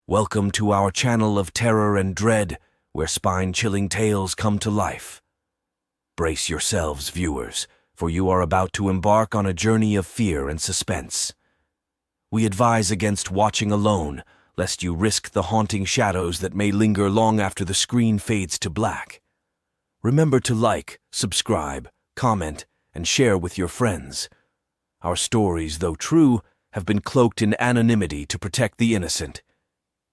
Welcome to our channel of terror and dread, where spine-chilling tales come to life. Brace yourselves, viewers, for you are about to embark on a journey of fear and suspense. We advise against watching alone, lest you risk the haunting shadows that may linger long after the screen fades to black. Remember to like, subscribe, comment, and share with your friends. Our stories, though true, have been cloaked in anonymity to protect the innocent.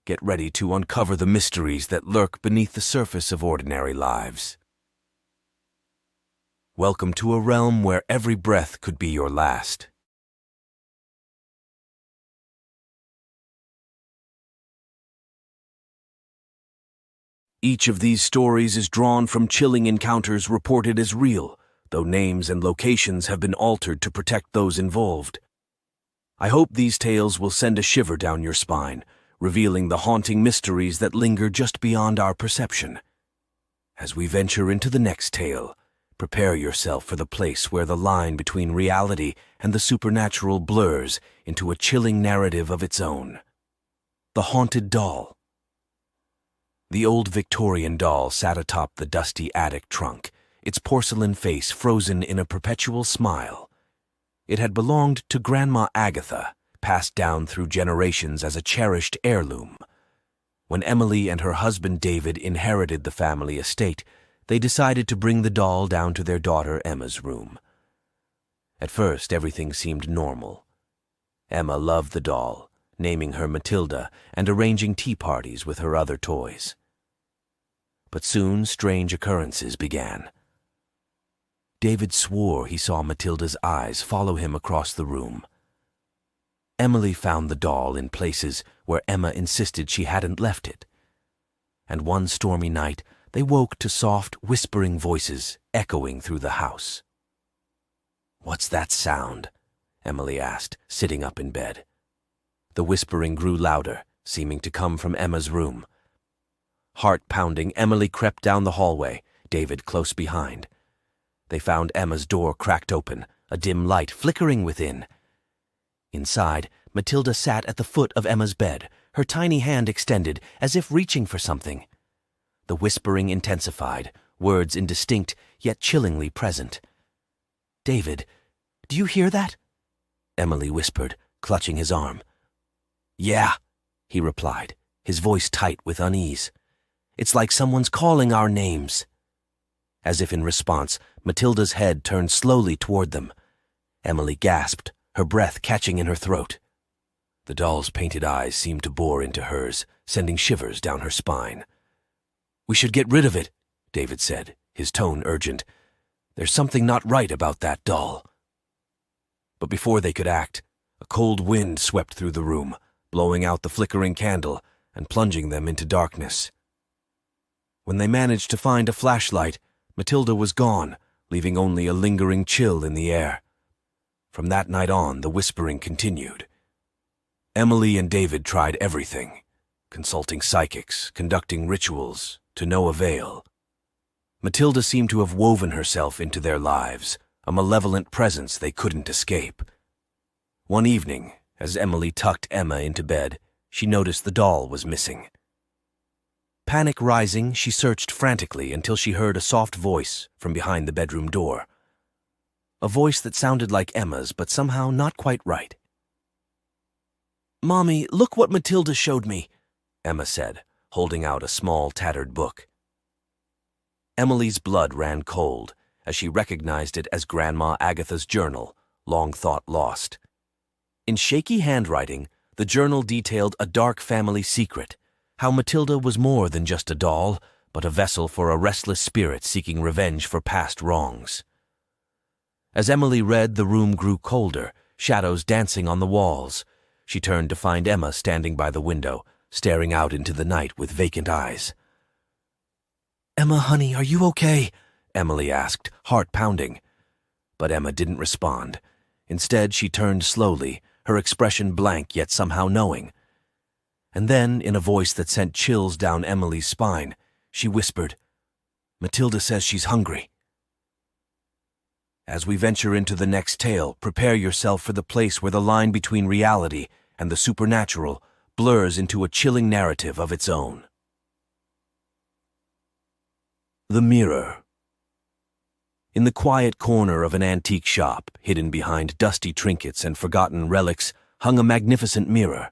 Get ready to uncover the mysteries that lurk beneath the surface of ordinary lives. Welcome to a realm where every breath could be your last. Each of these stories is drawn from chilling encounters reported as real, though names and locations have been altered to protect those involved. I hope these tales will send a shiver down your spine, revealing the haunting mysteries that linger just beyond our perception. As we venture into the next tale, prepare yourself for the place where the line between reality and the supernatural blurs into a chilling narrative of its own. The Haunted Doll. The old Victorian doll sat atop the dusty attic trunk, its porcelain face frozen in a perpetual smile. It had belonged to Grandma Agatha, passed down through generations as a cherished heirloom. When Emily and her husband David inherited the family estate, they decided to bring the doll down to their daughter Emma's room. At first, everything seemed normal. Emma loved the doll, naming her Matilda and arranging tea parties with her other toys. But soon strange occurrences began. David swore he saw Matilda's eyes follow him across the room. Emily found the doll in places where Emma insisted she hadn't left it. And one stormy night, they woke to soft, whispering voices echoing through the house. "What's that sound?" Emily asked, sitting up in bed. The whispering grew louder, seeming to come from Emma's room. Heart-pounding, Emily crept down the hallway, David close behind. They found Emma's door cracked open, a dim light flickering within. Inside, Matilda sat at the foot of Emma's bed, her tiny hand extended, as if reaching for something. The whispering intensified, words indistinct, yet chillingly present. "David, do you hear that?" Emily whispered, clutching his arm. "Yeah," he replied, his voice tight with unease. "It's like someone's calling our names." As if in response, Matilda's head turned slowly toward them. Emily gasped, her breath catching in her throat. The doll's painted eyes seemed to bore into hers, sending shivers down her spine. "We should get rid of it," David said, his tone urgent. "There's something not right about that doll." But before they could act, a cold wind swept through the room, blowing out the flickering candle and plunging them into darkness. When they managed to find a flashlight, Matilda was gone, leaving only a lingering chill in the air. From that night on, the whispering continued. Emily and David tried everything, consulting psychics, conducting rituals, to no avail. Matilda seemed to have woven herself into their lives, a malevolent presence they couldn't escape. One evening, as Emily tucked Emma into bed, she noticed the doll was missing. Panic rising, she searched frantically until she heard a soft voice from behind the bedroom door. A voice that sounded like Emma's, but somehow not quite right. "Mommy, look what Matilda showed me," Emma said, holding out a small, tattered book. Emily's blood ran cold as she recognized it as Grandma Agatha's journal, long thought lost. In shaky handwriting, the journal detailed a dark family secret, how Matilda was more than just a doll, but a vessel for a restless spirit seeking revenge for past wrongs. As Emily read, the room grew colder, shadows dancing on the walls. She turned to find Emma standing by the window, staring out into the night with vacant eyes. "Emma, honey, are you okay?" Emily asked, heart pounding. But Emma didn't respond. Instead, she turned slowly, her expression blank yet somehow knowing. And then, in a voice that sent chills down Emily's spine, she whispered, "Matilda says she's hungry." As we venture into the next tale, prepare yourself for the place where the line between reality and the supernatural blurs into a chilling narrative of its own. The mirror. In the quiet corner of an antique shop, hidden behind dusty trinkets and forgotten relics, hung a magnificent mirror.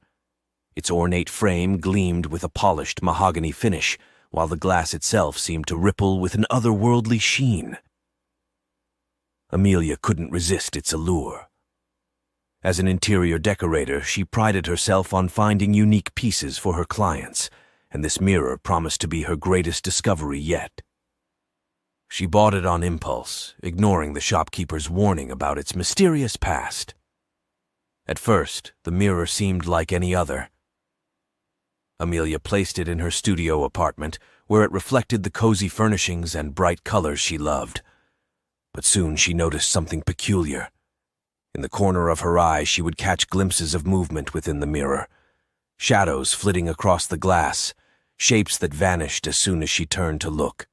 Its ornate frame gleamed with a polished mahogany finish, while the glass itself seemed to ripple with an otherworldly sheen. Amelia couldn't resist its allure. As an interior decorator, she prided herself on finding unique pieces for her clients, and this mirror promised to be her greatest discovery yet. She bought it on impulse, ignoring the shopkeeper's warning about its mysterious past. At first, the mirror seemed like any other. Amelia placed it in her studio apartment, where it reflected the cozy furnishings and bright colors she loved. But soon she noticed something peculiar. In the corner of her eye, she would catch glimpses of movement within the mirror, shadows flitting across the glass, shapes that vanished as soon as she turned to look.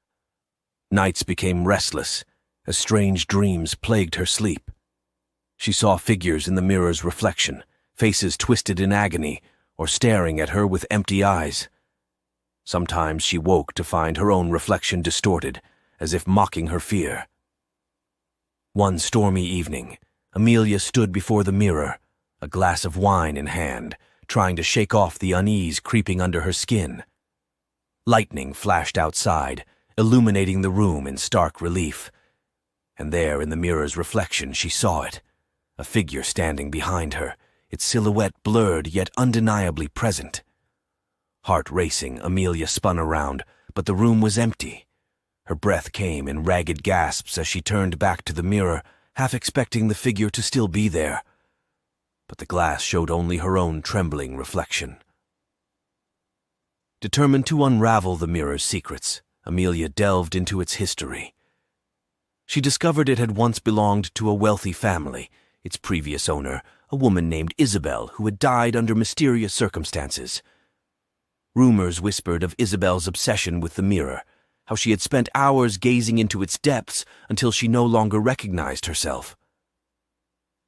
Nights became restless, as strange dreams plagued her sleep. She saw figures in the mirror's reflection, faces twisted in agony, or staring at her with empty eyes. Sometimes she woke to find her own reflection distorted, as if mocking her fear. One stormy evening, Amelia stood before the mirror, a glass of wine in hand, trying to shake off the unease creeping under her skin. Lightning flashed outside, illuminating the room in stark relief. And there, in the mirror's reflection, she saw it, a figure standing behind her, its silhouette blurred yet undeniably present. Heart racing, Amelia spun around, but the room was empty. Her breath came in ragged gasps as she turned back to the mirror, half expecting the figure to still be there. But the glass showed only her own trembling reflection. Determined to unravel the mirror's secrets, Amelia delved into its history. She discovered it had once belonged to a wealthy family, its previous owner, a woman named Isabel, who had died under mysterious circumstances. Rumors whispered of Isabel's obsession with the mirror, how she had spent hours gazing into its depths until she no longer recognized herself.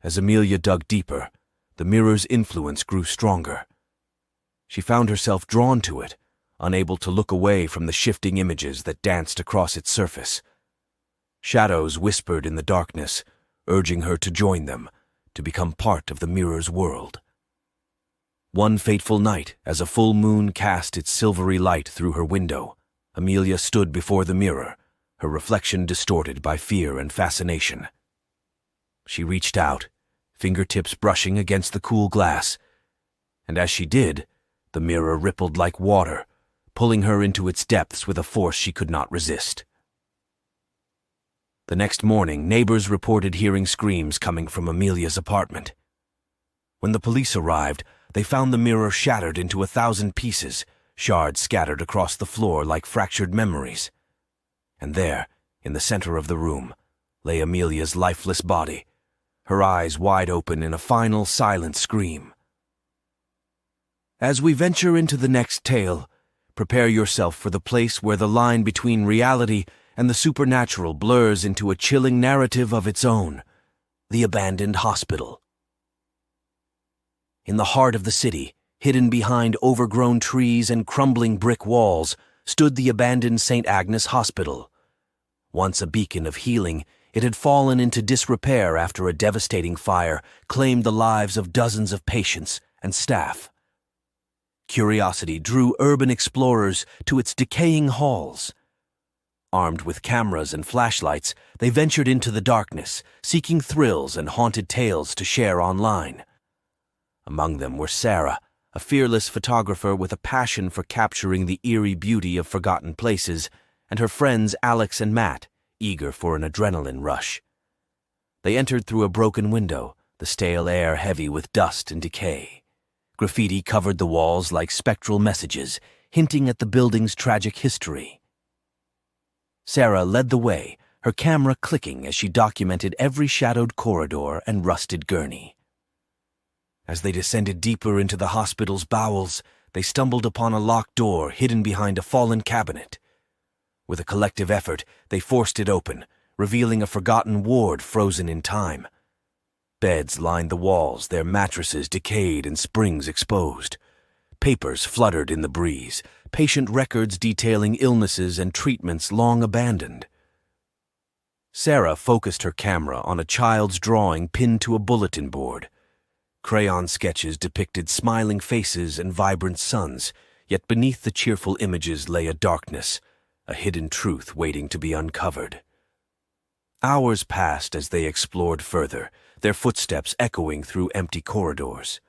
As Amelia dug deeper, the mirror's influence grew stronger. She found herself drawn to it, unable to look away from the shifting images that danced across its surface. Shadows whispered in the darkness, urging her to join them, to become part of the mirror's world. One fateful night, as a full moon cast its silvery light through her window, Amelia stood before the mirror, her reflection distorted by fear and fascination. She reached out, fingertips brushing against the cool glass, and as she did, the mirror rippled like water, pulling her into its depths with a force she could not resist. The next morning, neighbors reported hearing screams coming from Amelia's apartment. When the police arrived, they found the mirror shattered into 1,000 pieces, shards scattered across the floor like fractured memories. And there, in the center of the room, lay Amelia's lifeless body, her eyes wide open in a final silent scream. As we venture into the next tale, prepare yourself for the place where the line between reality and the supernatural blurs into a chilling narrative of its own, the abandoned hospital. In the heart of the city, hidden behind overgrown trees and crumbling brick walls, stood the abandoned St. Agnes Hospital. Once a beacon of healing, it had fallen into disrepair after a devastating fire claimed the lives of dozens of patients and staff. Curiosity drew urban explorers to its decaying halls. Armed with cameras and flashlights, they ventured into the darkness, seeking thrills and haunted tales to share online. Among them were Sarah, a fearless photographer with a passion for capturing the eerie beauty of forgotten places, and her friends Alex and Matt, eager for an adrenaline rush. They entered through a broken window, the stale air heavy with dust and decay. Graffiti covered the walls like spectral messages, hinting at the building's tragic history. Sarah led the way, her camera clicking as she documented every shadowed corridor and rusted gurney. As they descended deeper into the hospital's bowels, they stumbled upon a locked door hidden behind a fallen cabinet. With a collective effort, they forced it open, revealing a forgotten ward frozen in time. Beds lined the walls, their mattresses decayed and springs exposed. Papers fluttered in the breeze, patient records detailing illnesses and treatments long abandoned. Sarah focused her camera on a child's drawing pinned to a bulletin board. Crayon sketches depicted smiling faces and vibrant suns, yet beneath the cheerful images lay a darkness, a hidden truth waiting to be uncovered. Hours passed as they explored further, their footsteps echoing through empty corridors.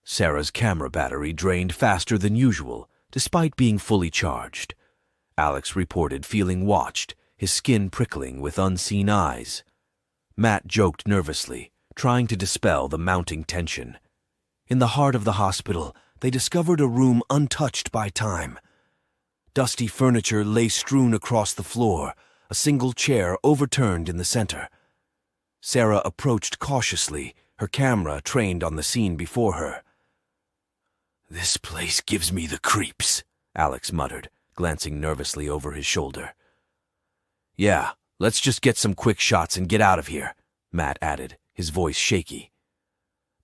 Sarah's camera battery drained faster than usual, despite being fully charged. Alex reported feeling watched, his skin prickling with unseen eyes. Matt joked nervously, trying to dispel the mounting tension. In the heart of the hospital, they discovered a room untouched by time. Dusty furniture lay strewn across the floor, a single chair overturned in the center. Sarah approached cautiously, her camera trained on the scene before her. "This place gives me the creeps," Alex muttered, glancing nervously over his shoulder. "Yeah, let's just get some quick shots and get out of here," Matt added, his voice shaky.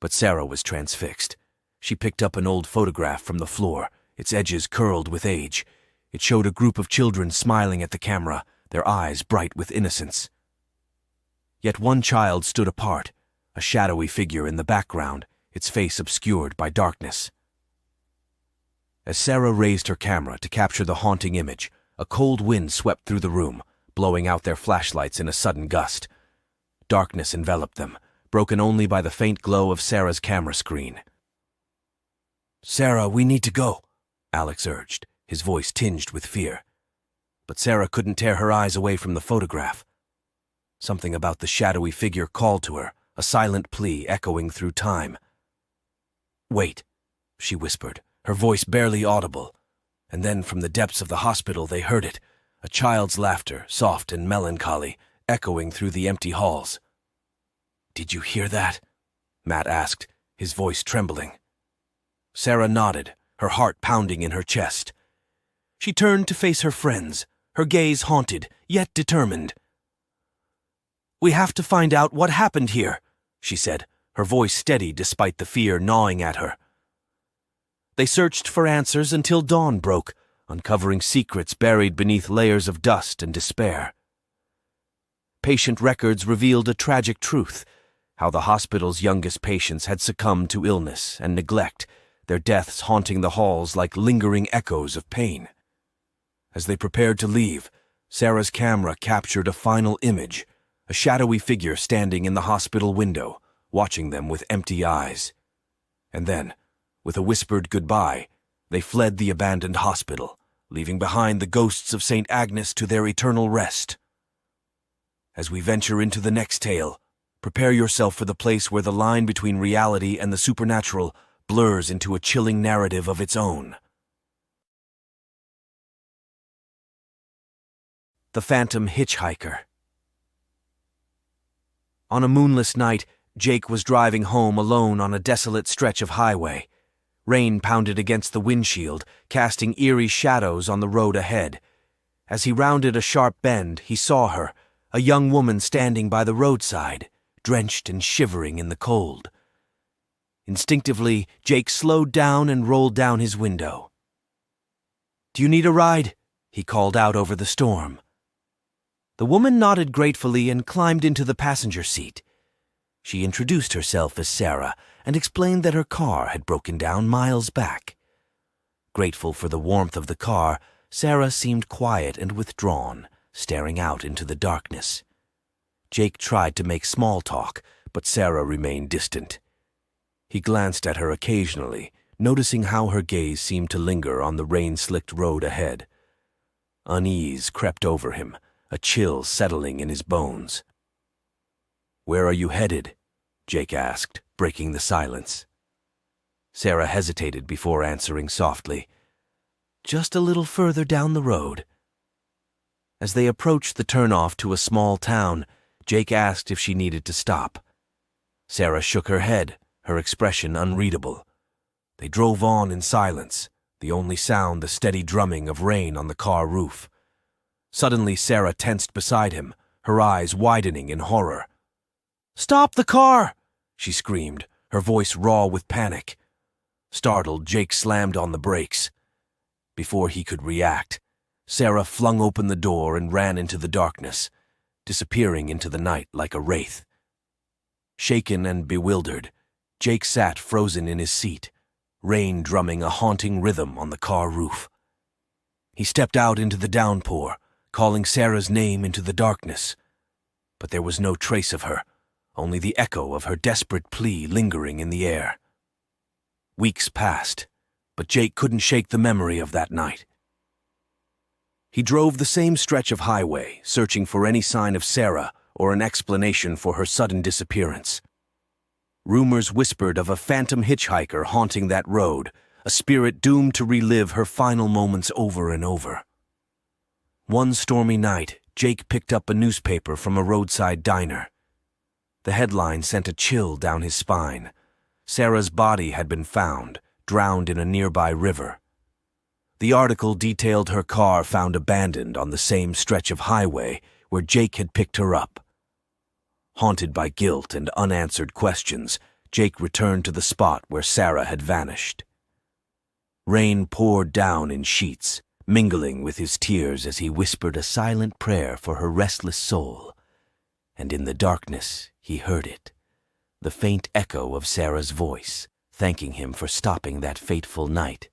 But Sarah was transfixed. She picked up an old photograph from the floor, its edges curled with age. It showed a group of children smiling at the camera, their eyes bright with innocence. Yet one child stood apart, a shadowy figure in the background, its face obscured by darkness. As Sarah raised her camera to capture the haunting image, a cold wind swept through the room, blowing out their flashlights in a sudden gust. Darkness enveloped them, broken only by the faint glow of Sarah's camera screen. "Sarah, we need to go," Alex urged, his voice tinged with fear. But Sarah couldn't tear her eyes away from the photograph. Something about the shadowy figure called to her, a silent plea echoing through time. "Wait," she whispered, her voice barely audible. And then from the depths of the hospital they heard it, a child's laughter, soft and melancholy, echoing through the empty halls. "Did you hear that?" Matt asked, his voice trembling. Sarah nodded, her heart pounding in her chest. She turned to face her friends, her gaze haunted, yet determined. "We have to find out what happened here," she said, her voice steady despite the fear gnawing at her. They searched for answers until dawn broke, uncovering secrets buried beneath layers of dust and despair. Patient records revealed a tragic truth, how the hospital's youngest patients had succumbed to illness and neglect, their deaths haunting the halls like lingering echoes of pain. As they prepared to leave, Sarah's camera captured a final image, a shadowy figure standing in the hospital window, watching them with empty eyes. And then, with a whispered goodbye, they fled the abandoned hospital, leaving behind the ghosts of St. Agnes to their eternal rest. As we venture into the next tale, prepare yourself for the place where the line between reality and the supernatural blurs into a chilling narrative of its own. The Phantom Hitchhiker. On a moonless night, Jake was driving home alone on a desolate stretch of highway. Rain pounded against the windshield, casting eerie shadows on the road ahead. As he rounded a sharp bend, he saw her, a young woman standing by the roadside, drenched and shivering in the cold. Instinctively, Jake slowed down and rolled down his window. "Do you need a ride?" he called out over the storm. The woman nodded gratefully and climbed into the passenger seat. She introduced herself as Sarah and explained that her car had broken down miles back. Grateful for the warmth of the car, Sarah seemed quiet and withdrawn, staring out into the darkness. Jake tried to make small talk, but Sarah remained distant. He glanced at her occasionally, noticing how her gaze seemed to linger on the rain-slicked road ahead. Unease crept over him, a chill settling in his bones. "Where are you headed?" Jake asked, breaking the silence. Sarah hesitated before answering softly, "Just a little further down the road." As they approached the turnoff to a small town, Jake asked if she needed to stop. Sarah shook her head, her expression unreadable. They drove on in silence, the only sound the steady drumming of rain on the car roof. Suddenly Sarah tensed beside him, her eyes widening in horror. "Stop the car!" she screamed, her voice raw with panic. Startled, Jake slammed on the brakes. Before he could react, Sarah flung open the door and ran into the darkness, disappearing into the night like a wraith. Shaken and bewildered, Jake sat frozen in his seat, rain drumming a haunting rhythm on the car roof. He stepped out into the downpour, calling Sarah's name into the darkness. But there was no trace of her, only the echo of her desperate plea lingering in the air. Weeks passed, but Jake couldn't shake the memory of that night. He drove the same stretch of highway, searching for any sign of Sarah or an explanation for her sudden disappearance. Rumors whispered of a phantom hitchhiker haunting that road, a spirit doomed to relive her final moments over and over. One stormy night, Jake picked up a newspaper from a roadside diner. The headline sent a chill down his spine. Sarah's body had been found, drowned in a nearby river. The article detailed her car found abandoned on the same stretch of highway where Jake had picked her up. Haunted by guilt and unanswered questions, Jake returned to the spot where Sarah had vanished. Rain poured down in sheets, mingling with his tears as he whispered a silent prayer for her restless soul. And in the darkness, he heard it, the faint echo of Sarah's voice, thanking him for stopping that fateful night.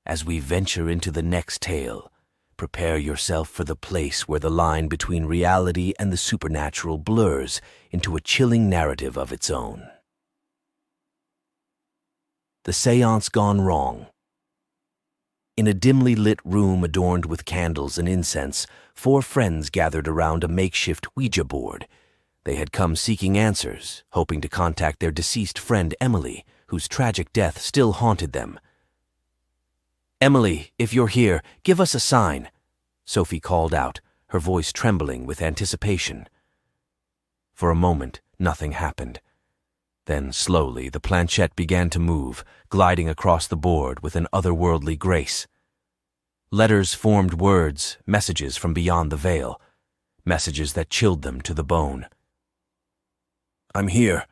As we venture into the next tale, prepare yourself for the place where the line between reality and the supernatural blurs into a chilling narrative of its own. The Seance Gone Wrong. In a dimly lit room adorned with candles and incense, 4 friends gathered around a makeshift Ouija board. They had come seeking answers, hoping to contact their deceased friend Emily, whose tragic death still haunted them. "Emily, if you're here, give us a sign," Sophie called out, her voice trembling with anticipation. For a moment, nothing happened. Then, slowly, the planchette began to move, gliding across the board with an otherworldly grace. Letters formed words, messages from beyond the veil, messages that chilled them to the bone. "I'm here,"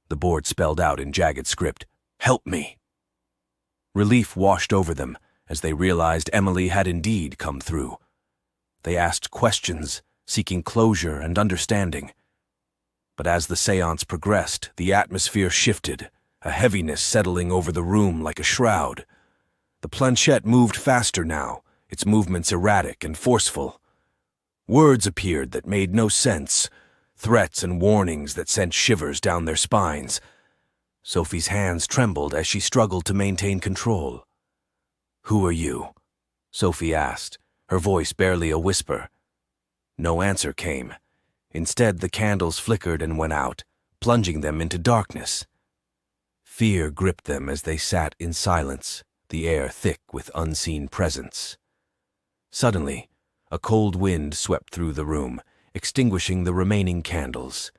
the board spelled out in jagged script. "Help me." Relief washed over them as they realized Emily had indeed come through. They asked questions, seeking closure and understanding. But as the seance progressed, the atmosphere shifted, a heaviness settling over the room like a shroud. The planchette moved faster now, its movements erratic and forceful. Words appeared that made no sense, threats and warnings that sent shivers down their spines. Sophie's hands trembled as she struggled to maintain control. "Who are you?" Sophie asked, her voice barely a whisper. No answer came. Instead, the candles flickered and went out, plunging them into darkness. Fear gripped them as they sat in silence, the air thick with unseen presence. Suddenly, a cold wind swept through the room, extinguishing the remaining candles.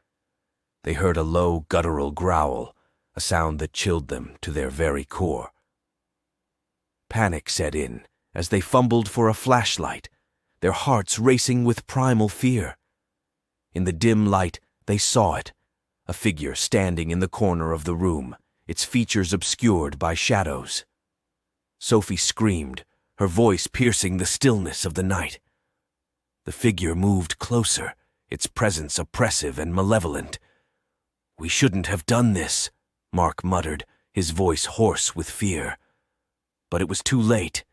They heard a low, guttural growl, a sound that chilled them to their very core. Panic set in as they fumbled for a flashlight, their hearts racing with primal fear. In the dim light, they saw it, a figure standing in the corner of the room, its features obscured by shadows. Sophie screamed, her voice piercing the stillness of the night. The figure moved closer, its presence oppressive and malevolent. "We shouldn't have done this," Mark muttered, his voice hoarse with fear. But it was too late.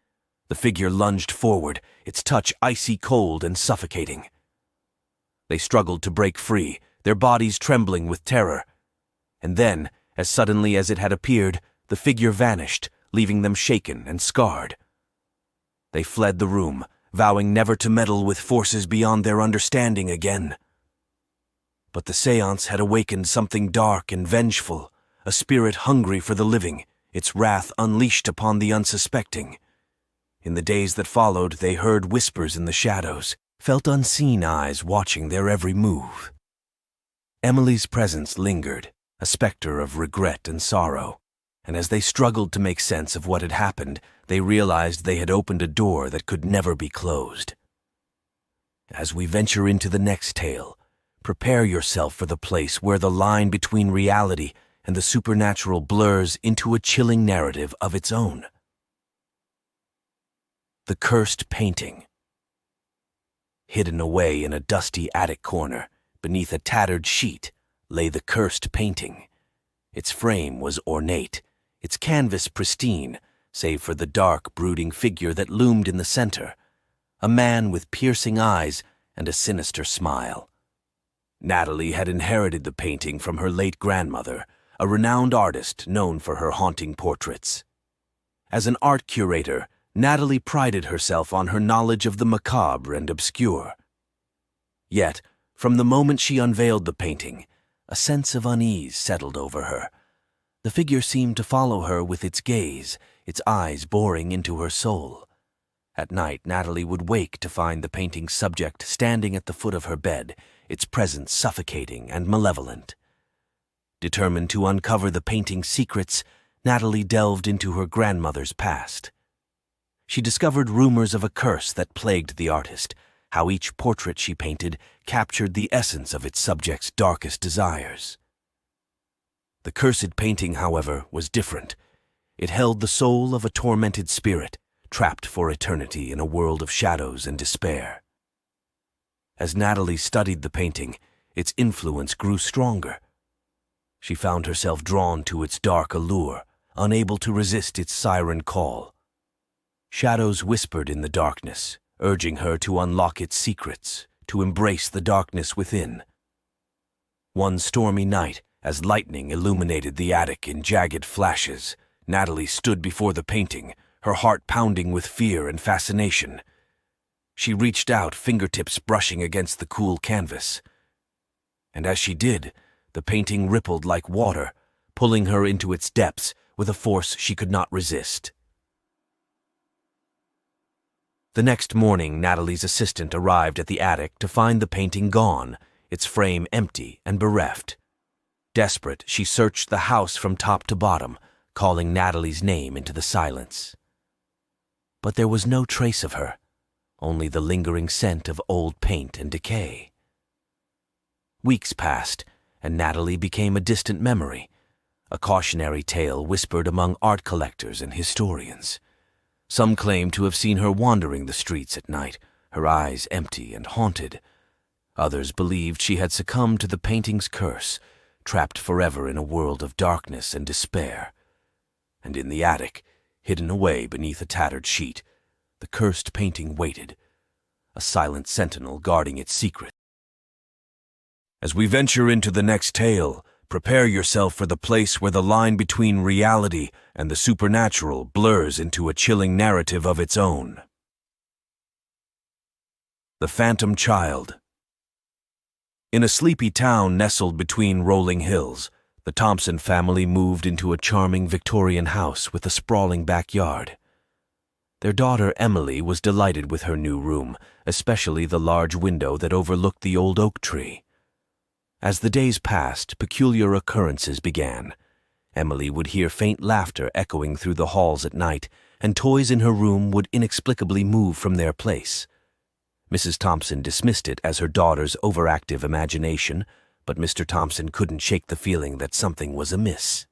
The figure lunged forward, its touch icy cold and suffocating. They struggled to break free, their bodies trembling with terror. And then, as suddenly as it had appeared, the figure vanished, leaving them shaken and scarred. They fled the room, vowing never to meddle with forces beyond their understanding again. But the seance had awakened something dark and vengeful, a spirit hungry for the living, its wrath unleashed upon the unsuspecting. In the days that followed, they heard whispers in the shadows, felt unseen eyes watching their every move. Emily's presence lingered, a specter of regret and sorrow, and as they struggled to make sense of what had happened, they realized they had opened a door that could never be closed. As we venture into the next tale, prepare yourself for the place where the line between reality and the supernatural blurs into a chilling narrative of its own. The cursed painting. Hidden away in a dusty attic corner, beneath a tattered sheet, lay the cursed painting. Its frame was ornate, its canvas pristine, save for the dark, brooding figure that loomed in the center, a man with piercing eyes and a sinister smile. Natalie had inherited the painting from her late grandmother, a renowned artist known for her haunting portraits. As an art curator, Natalie prided herself on her knowledge of the macabre and obscure. Yet, from the moment she unveiled the painting, a sense of unease settled over her. The figure seemed to follow her with its gaze, its eyes boring into her soul. At night, Natalie would wake to find the painting's subject standing at the foot of her bed, its presence suffocating and malevolent. Determined to uncover the painting's secrets, Natalie delved into her grandmother's past. She discovered rumors of a curse that plagued the artist, how each portrait she painted captured the essence of its subject's darkest desires. The cursed painting, however, was different. It held the soul of a tormented spirit, trapped for eternity in a world of shadows and despair. As Natalie studied the painting, its influence grew stronger. She found herself drawn to its dark allure, unable to resist its siren call. Shadows whispered in the darkness, urging her to unlock its secrets, to embrace the darkness within. One stormy night, as lightning illuminated the attic in jagged flashes, Natalie stood before the painting, her heart pounding with fear and fascination. She reached out, fingertips brushing against the cool canvas. And as she did, the painting rippled like water, pulling her into its depths with a force she could not resist. The next morning, Natalie's assistant arrived at the attic to find the painting gone, its frame empty and bereft. Desperate, she searched the house from top to bottom, calling Natalie's name into the silence. But there was no trace of her, only the lingering scent of old paint and decay. Weeks passed, and Natalie became a distant memory, a cautionary tale whispered among art collectors and historians. Some claimed to have seen her wandering the streets at night, her eyes empty and haunted. Others believed she had succumbed to the painting's curse, trapped forever in a world of darkness and despair. And in the attic, hidden away beneath a tattered sheet, the cursed painting waited, a silent sentinel guarding its secret. As we venture into the next tale, prepare yourself for the place where the line between reality and the supernatural blurs into a chilling narrative of its own. The Phantom Child. In a sleepy town nestled between rolling hills, the Thompson family moved into a charming Victorian house with a sprawling backyard. Their daughter Emily was delighted with her new room, especially the large window that overlooked the old oak tree. As the days passed, peculiar occurrences began. Emily would hear faint laughter echoing through the halls at night, and toys in her room would inexplicably move from their place. Mrs. Thompson dismissed it as her daughter's overactive imagination, but Mr. Thompson couldn't shake the feeling that something was amiss.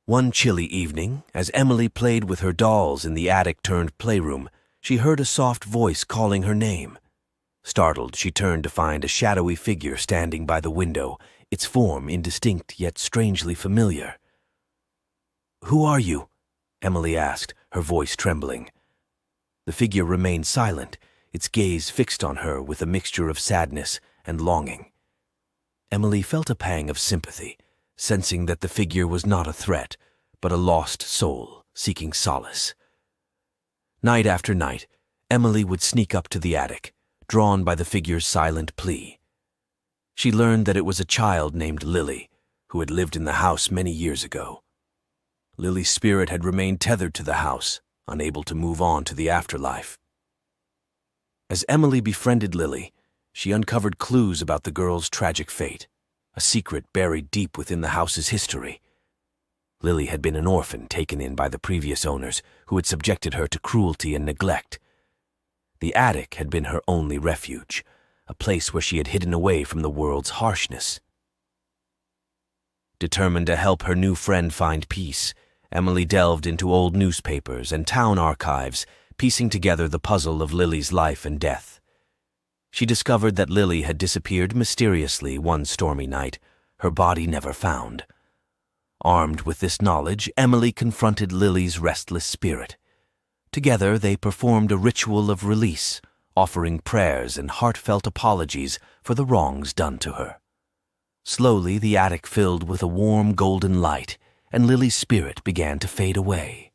One chilly evening, as Emily played with her dolls in the attic-turned-playroom, she heard a soft voice calling her name. Startled, she turned to find a shadowy figure standing by the window, its form indistinct yet strangely familiar. "Who are you?" Emily asked, her voice trembling. The figure remained silent, its gaze fixed on her with a mixture of sadness and longing. Emily felt a pang of sympathy, sensing that the figure was not a threat, but a lost soul seeking solace. Night after night, Emily would sneak up to the attic, drawn by the figure's silent plea. She learned that it was a child named Lily, who had lived in the house many years ago. Lily's spirit had remained tethered to the house, unable to move on to the afterlife. As Emily befriended Lily, she uncovered clues about the girl's tragic fate, a secret buried deep within the house's history. Lily had been an orphan taken in by the previous owners, who had subjected her to cruelty and neglect. The attic had been her only refuge, a place where she had hidden away from the world's harshness. Determined to help her new friend find peace, Emily delved into old newspapers and town archives, piecing together the puzzle of Lily's life and death. She discovered that Lily had disappeared mysteriously one stormy night, her body never found. Armed with this knowledge, Emily confronted Lily's restless spirit. Together, they performed a ritual of release, offering prayers and heartfelt apologies for the wrongs done to her. Slowly, the attic filled with a warm golden light, and Lily's spirit began to fade away.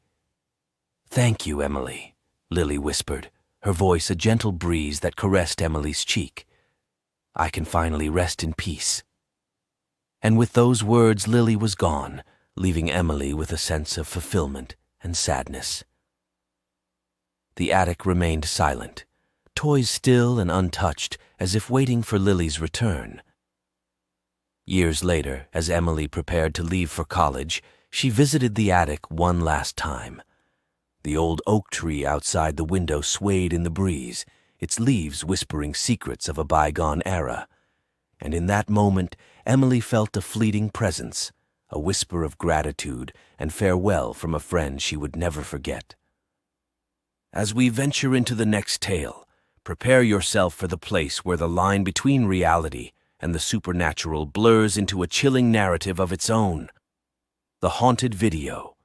"Thank you, Emily," Lily whispered, her voice a gentle breeze that caressed Emily's cheek. "I can finally rest in peace." And with those words, Lily was gone, leaving Emily with a sense of fulfillment and sadness. The attic remained silent, toys still and untouched, as if waiting for Lily's return. Years later, as Emily prepared to leave for college, she visited the attic one last time. The old oak tree outside the window swayed in the breeze, its leaves whispering secrets of a bygone era. And in that moment, Emily felt a fleeting presence, a whisper of gratitude and farewell from a friend she would never forget. As we venture into the next tale, prepare yourself for the place where the line between reality and the supernatural blurs into a chilling narrative of its own. The Haunted Video.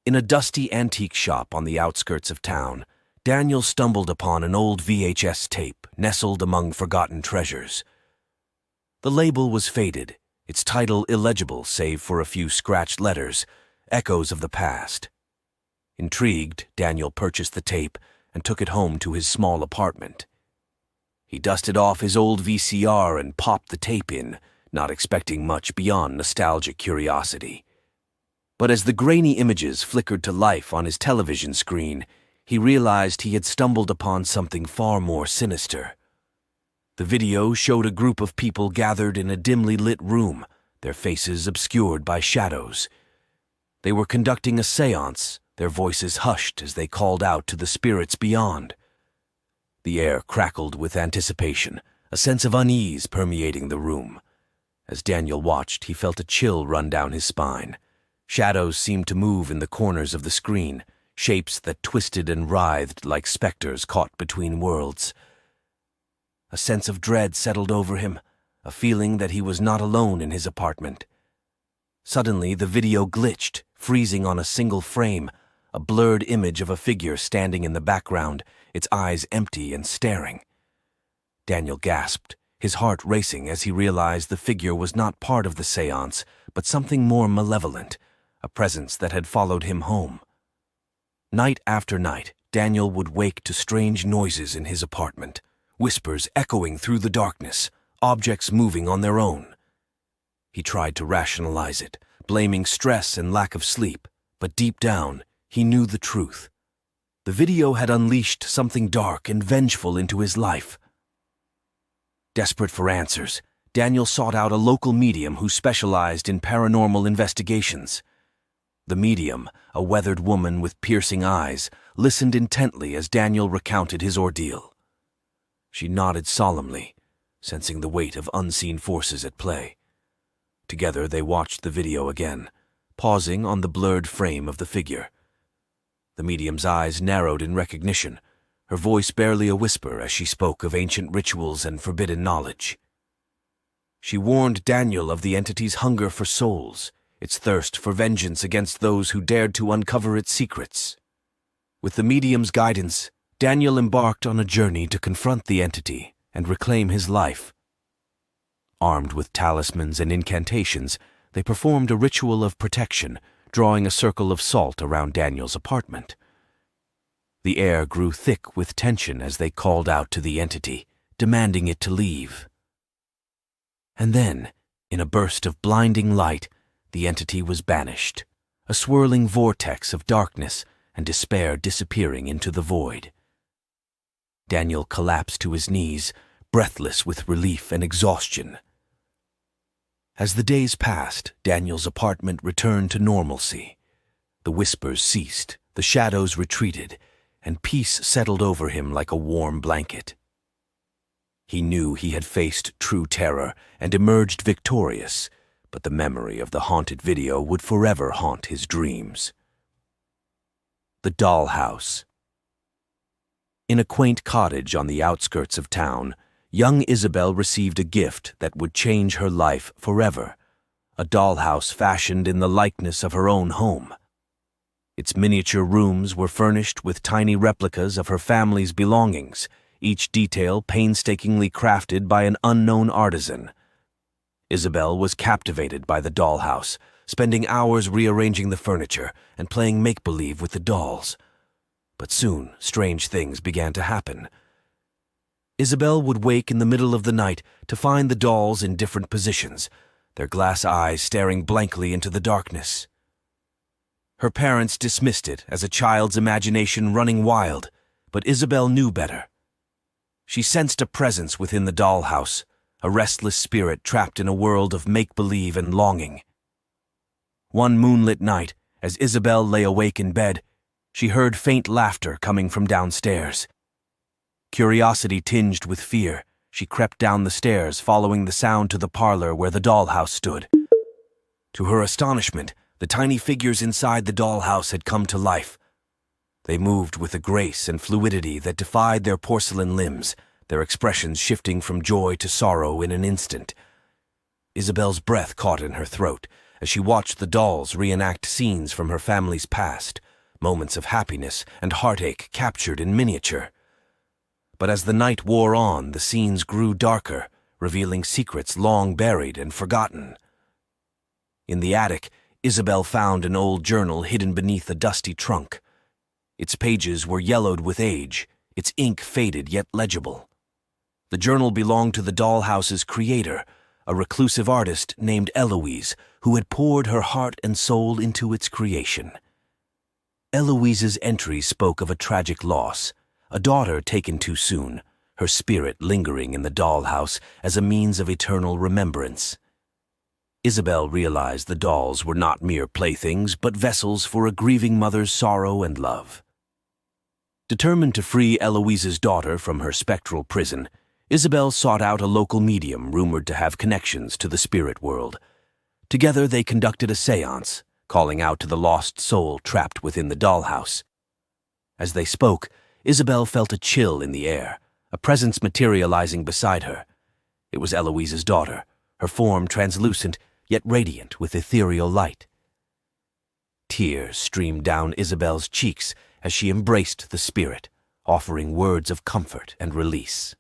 In a dusty antique shop on the outskirts of town, Daniel stumbled upon an old VHS tape nestled among forgotten treasures. The label was faded, its title illegible save for a few scratched letters, echoes of the past. Intrigued, Daniel purchased the tape and took it home to his small apartment. He dusted off his old VCR and popped the tape in, not expecting much beyond nostalgic curiosity. But as the grainy images flickered to life on his television screen, he realized he had stumbled upon something far more sinister. The video showed a group of people gathered in a dimly lit room, their faces obscured by shadows. They were conducting a séance, their voices hushed as they called out to the spirits beyond. The air crackled with anticipation, a sense of unease permeating the room. As Daniel watched, he felt a chill run down his spine. Shadows seemed to move in the corners of the screen, shapes that twisted and writhed like specters caught between worlds. A sense of dread settled over him, a feeling that he was not alone in his apartment. Suddenly, the video glitched, freezing on a single frame, a blurred image of a figure standing in the background, its eyes empty and staring. Daniel gasped, his heart racing as he realized the figure was not part of the séance, but something more malevolent, a presence that had followed him home. Night after night, Daniel would wake to strange noises in his apartment, whispers echoing through the darkness, objects moving on their own. He tried to rationalize it, blaming stress and lack of sleep, but deep down, he knew the truth. The video had unleashed something dark and vengeful into his life. Desperate for answers, Daniel sought out a local medium who specialized in paranormal investigations. The medium, a weathered woman with piercing eyes, listened intently as Daniel recounted his ordeal. She nodded solemnly, sensing the weight of unseen forces at play. Together they watched the video again, pausing on the blurred frame of the figure. The medium's eyes narrowed in recognition, her voice barely a whisper as she spoke of ancient rituals and forbidden knowledge. She warned Daniel of the entity's hunger for souls, its thirst for vengeance against those who dared to uncover its secrets. With the medium's guidance, Daniel embarked on a journey to confront the entity and reclaim his life. Armed with talismans and incantations, they performed a ritual of protection, drawing a circle of salt around Daniel's apartment. The air grew thick with tension as they called out to the entity, demanding it to leave. And then, in a burst of blinding light, the entity was banished, a swirling vortex of darkness and despair disappearing into the void. Daniel collapsed to his knees, breathless with relief and exhaustion. As the days passed, Daniel's apartment returned to normalcy. The whispers ceased, the shadows retreated, and peace settled over him like a warm blanket. He knew he had faced true terror and emerged victorious, but the memory of the haunted video would forever haunt his dreams. The Dollhouse. In a quaint cottage on the outskirts of town, young Isabel received a gift that would change her life forever, a dollhouse fashioned in the likeness of her own home. Its miniature rooms were furnished with tiny replicas of her family's belongings, each detail painstakingly crafted by an unknown artisan. Isabel was captivated by the dollhouse, spending hours rearranging the furniture and playing make-believe with the dolls. But soon, strange things began to happen. Isabel would wake in the middle of the night to find the dolls in different positions, their glass eyes staring blankly into the darkness. Her parents dismissed it as a child's imagination running wild, but Isabel knew better. She sensed a presence within the dollhouse, a restless spirit trapped in a world of make-believe and longing. One moonlit night, as Isabel lay awake in bed, she heard faint laughter coming from downstairs. Curiosity tinged with fear, she crept down the stairs, following the sound to the parlor where the dollhouse stood. To her astonishment, the tiny figures inside the dollhouse had come to life. They moved with a grace and fluidity that defied their porcelain limbs, their expressions shifting from joy to sorrow in an instant. Isabel's breath caught in her throat as she watched the dolls reenact scenes from her family's past, moments of happiness and heartache captured in miniature. But as the night wore on, the scenes grew darker, revealing secrets long buried and forgotten. In the attic, Isabel found an old journal hidden beneath a dusty trunk. Its pages were yellowed with age, its ink faded yet legible. The journal belonged to the dollhouse's creator, a reclusive artist named Eloise, who had poured her heart and soul into its creation. Eloise's entries spoke of a tragic loss, a daughter taken too soon, her spirit lingering in the dollhouse as a means of eternal remembrance. Isabel realized the dolls were not mere playthings, but vessels for a grieving mother's sorrow and love. Determined to free Eloise's daughter from her spectral prison, Isabel sought out a local medium rumored to have connections to the spirit world. Together they conducted a séance, calling out to the lost soul trapped within the dollhouse. As they spoke, Isabel felt a chill in the air, a presence materializing beside her. It was Eloise's daughter, her form translucent, yet radiant with ethereal light. Tears streamed down Isabel's cheeks as she embraced the spirit, offering words of comfort and release.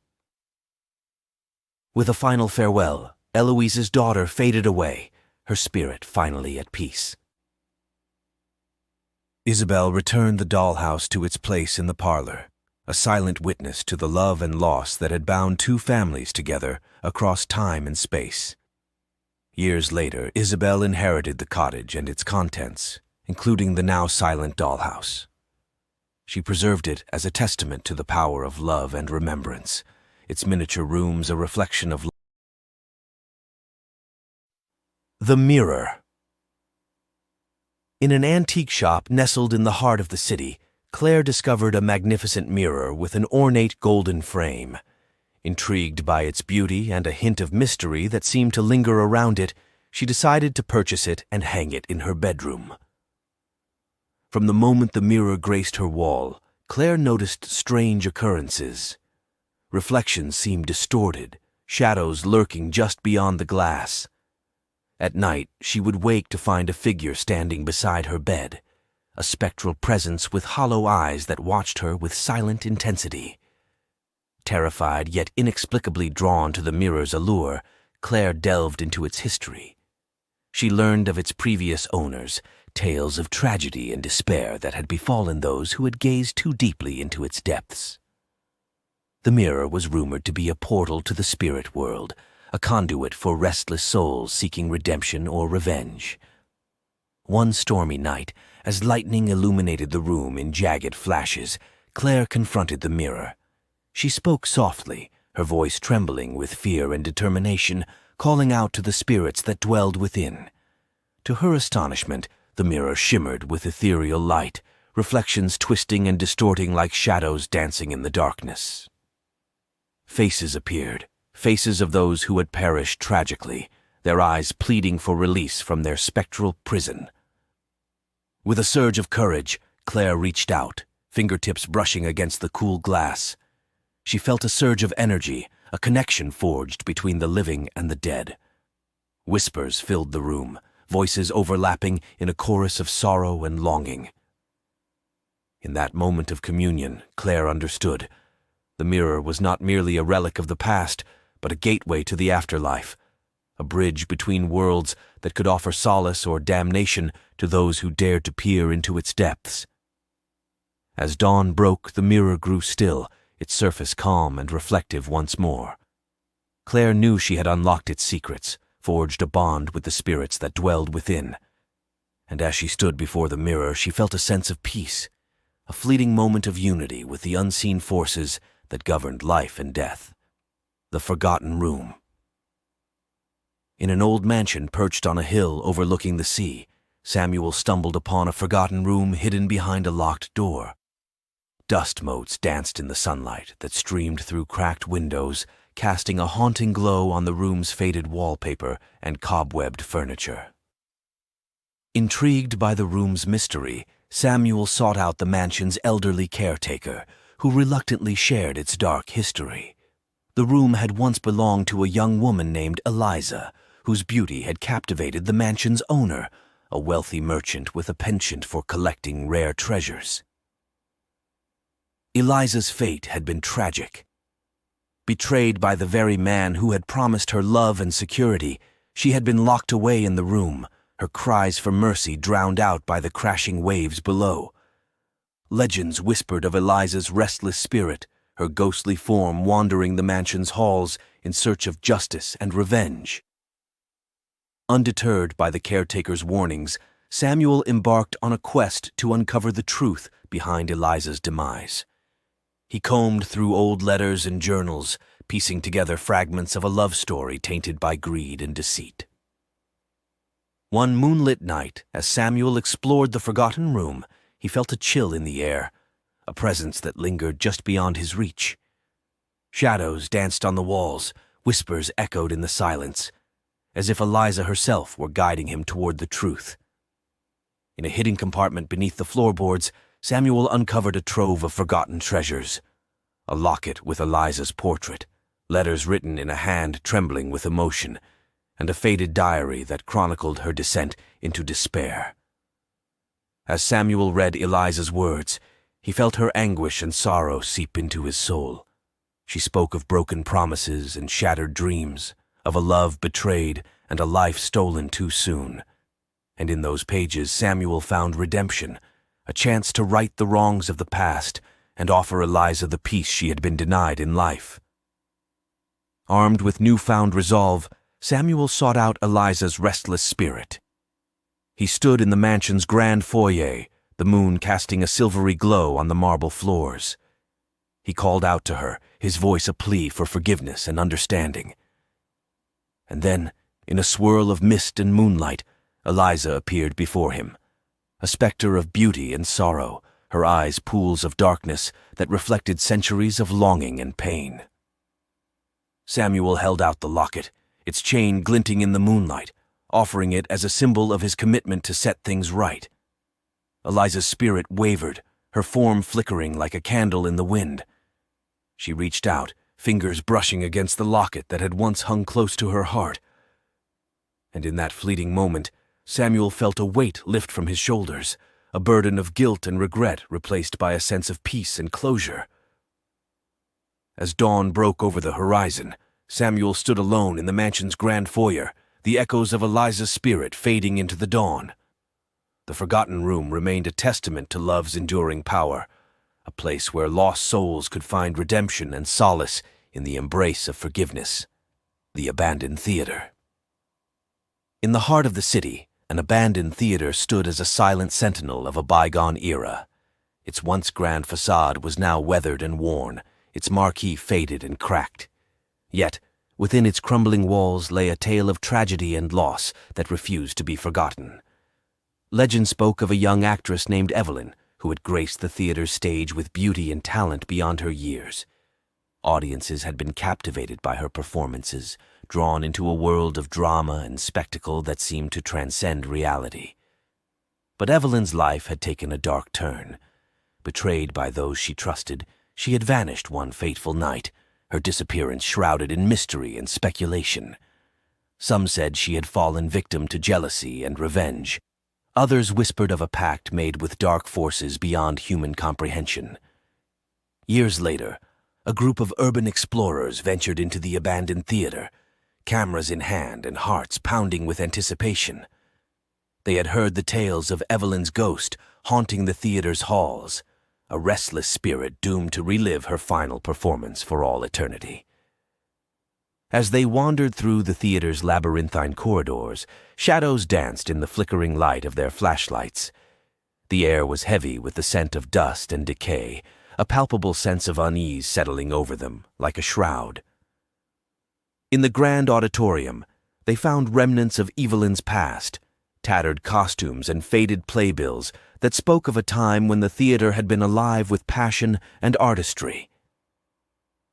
With a final farewell, Eloise's daughter faded away, her spirit finally at peace. Isabel returned the dollhouse to its place in the parlor, a silent witness to the love and loss that had bound two families together across time and space. Years later, Isabel inherited the cottage and its contents, including the now silent dollhouse. She preserved it as a testament to the power of love and remembrance, its miniature rooms a reflection of The Mirror. In an antique shop nestled in the heart of the city, Claire discovered a magnificent mirror with an ornate golden frame. Intrigued by its beauty and a hint of mystery that seemed to linger around it, she decided to purchase it and hang it in her bedroom. From the moment the mirror graced her wall, Claire noticed strange occurrences. Reflections seemed distorted, shadows lurking just beyond the glass. At night, she would wake to find a figure standing beside her bed, a spectral presence with hollow eyes that watched her with silent intensity. Terrified yet inexplicably drawn to the mirror's allure, Claire delved into its history. She learned of its previous owners, tales of tragedy and despair that had befallen those who had gazed too deeply into its depths. The mirror was rumored to be a portal to the spirit world, a conduit for restless souls seeking redemption or revenge. One stormy night, as lightning illuminated the room in jagged flashes, Claire confronted the mirror. She spoke softly, her voice trembling with fear and determination, calling out to the spirits that dwelled within. To her astonishment, the mirror shimmered with ethereal light, reflections twisting and distorting like shadows dancing in the darkness. Faces appeared, faces of those who had perished tragically, their eyes pleading for release from their spectral prison. With a surge of courage, Claire reached out, fingertips brushing against the cool glass. She felt a surge of energy, a connection forged between the living and the dead. Whispers filled the room, voices overlapping in a chorus of sorrow and longing. In that moment of communion, Claire understood. The mirror was not merely a relic of the past, but a gateway to the afterlife, a bridge between worlds that could offer solace or damnation to those who dared to peer into its depths. As dawn broke, the mirror grew still, its surface calm and reflective once more. Claire knew she had unlocked its secrets, forged a bond with the spirits that dwelled within. And as she stood before the mirror, she felt a sense of peace, a fleeting moment of unity with the unseen forces that governed life and death. The forgotten room. In an old mansion perched on a hill overlooking the sea, Samuel stumbled upon a forgotten room hidden behind a locked door. Dust motes danced in the sunlight that streamed through cracked windows, casting a haunting glow on the room's faded wallpaper and cobwebbed furniture. Intrigued by the room's mystery, Samuel sought out the mansion's elderly caretaker, who reluctantly shared its dark history. The room had once belonged to a young woman named Eliza, whose beauty had captivated the mansion's owner, a wealthy merchant with a penchant for collecting rare treasures. Eliza's fate had been tragic. Betrayed by the very man who had promised her love and security, she had been locked away in the room, her cries for mercy drowned out by the crashing waves below. Legends whispered of Eliza's restless spirit, her ghostly form wandering the mansion's halls in search of justice and revenge. Undeterred by the caretaker's warnings, Samuel embarked on a quest to uncover the truth behind Eliza's demise. He combed through old letters and journals, piecing together fragments of a love story tainted by greed and deceit. One moonlit night, as Samuel explored the forgotten room, he felt a chill in the air, a presence that lingered just beyond his reach. Shadows danced on the walls, whispers echoed in the silence, as if Eliza herself were guiding him toward the truth. In a hidden compartment beneath the floorboards, Samuel uncovered a trove of forgotten treasures. A locket with Eliza's portrait, letters written in a hand trembling with emotion, and a faded diary that chronicled her descent into despair. As Samuel read Eliza's words, he felt her anguish and sorrow seep into his soul. She spoke of broken promises and shattered dreams, of a love betrayed and a life stolen too soon. And in those pages Samuel found redemption, a chance to right the wrongs of the past and offer Eliza the peace she had been denied in life. Armed with newfound resolve, Samuel sought out Eliza's restless spirit. He stood in the mansion's grand foyer, the moon casting a silvery glow on the marble floors. He called out to her, his voice a plea for forgiveness and understanding. And then, in a swirl of mist and moonlight, Eliza appeared before him, a specter of beauty and sorrow, her eyes pools of darkness that reflected centuries of longing and pain. Samuel held out the locket, its chain glinting in the moonlight, offering it as a symbol of his commitment to set things right. Eliza's spirit wavered, her form flickering like a candle in the wind. She reached out, fingers brushing against the locket that had once hung close to her heart. And in that fleeting moment, Samuel felt a weight lift from his shoulders, a burden of guilt and regret replaced by a sense of peace and closure. As dawn broke over the horizon, Samuel stood alone in the mansion's grand foyer, the echoes of Eliza's spirit fading into the dawn. The forgotten room remained a testament to love's enduring power, a place where lost souls could find redemption and solace in the embrace of forgiveness. The abandoned theater. In the heart of the city, an abandoned theater stood as a silent sentinel of a bygone era. Its once grand facade was now weathered and worn, its marquee faded and cracked. Yet, within its crumbling walls lay a tale of tragedy and loss that refused to be forgotten. Legend spoke of a young actress named Evelyn, who had graced the theater's stage with beauty and talent beyond her years. Audiences had been captivated by her performances, drawn into a world of drama and spectacle that seemed to transcend reality. But Evelyn's life had taken a dark turn. Betrayed by those she trusted, she had vanished one fateful night, her disappearance shrouded in mystery and speculation. Some said she had fallen victim to jealousy and revenge. Others whispered of a pact made with dark forces beyond human comprehension. Years later, a group of urban explorers ventured into the abandoned theater, cameras in hand and hearts pounding with anticipation. They had heard the tales of Evelyn's ghost haunting the theater's halls, a restless spirit doomed to relive her final performance for all eternity. As they wandered through the theater's labyrinthine corridors, shadows danced in the flickering light of their flashlights. The air was heavy with the scent of dust and decay, a palpable sense of unease settling over them, like a shroud. In the grand auditorium, they found remnants of Evelyn's past, tattered costumes and faded playbills that spoke of a time when the theater had been alive with passion and artistry.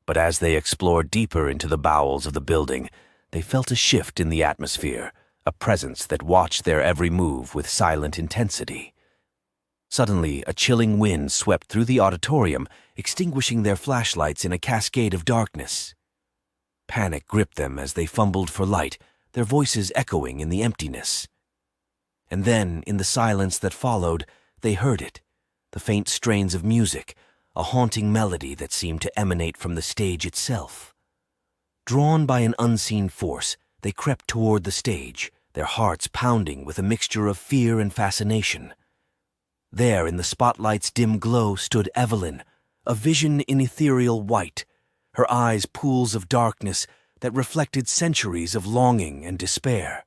But as they explored deeper into the bowels of the building, they felt a shift in the atmosphere, a presence that watched their every move with silent intensity. Suddenly, a chilling wind swept through the auditorium, extinguishing their flashlights in a cascade of darkness. Panic gripped them as they fumbled for light, their voices echoing in the emptiness. And then, in the silence that followed, they heard it, the faint strains of music, a haunting melody that seemed to emanate from the stage itself. Drawn by an unseen force, they crept toward the stage, their hearts pounding with a mixture of fear and fascination. There, in the spotlight's dim glow, stood Evelyn, a vision in ethereal white, her eyes pools of darkness that reflected centuries of longing and despair.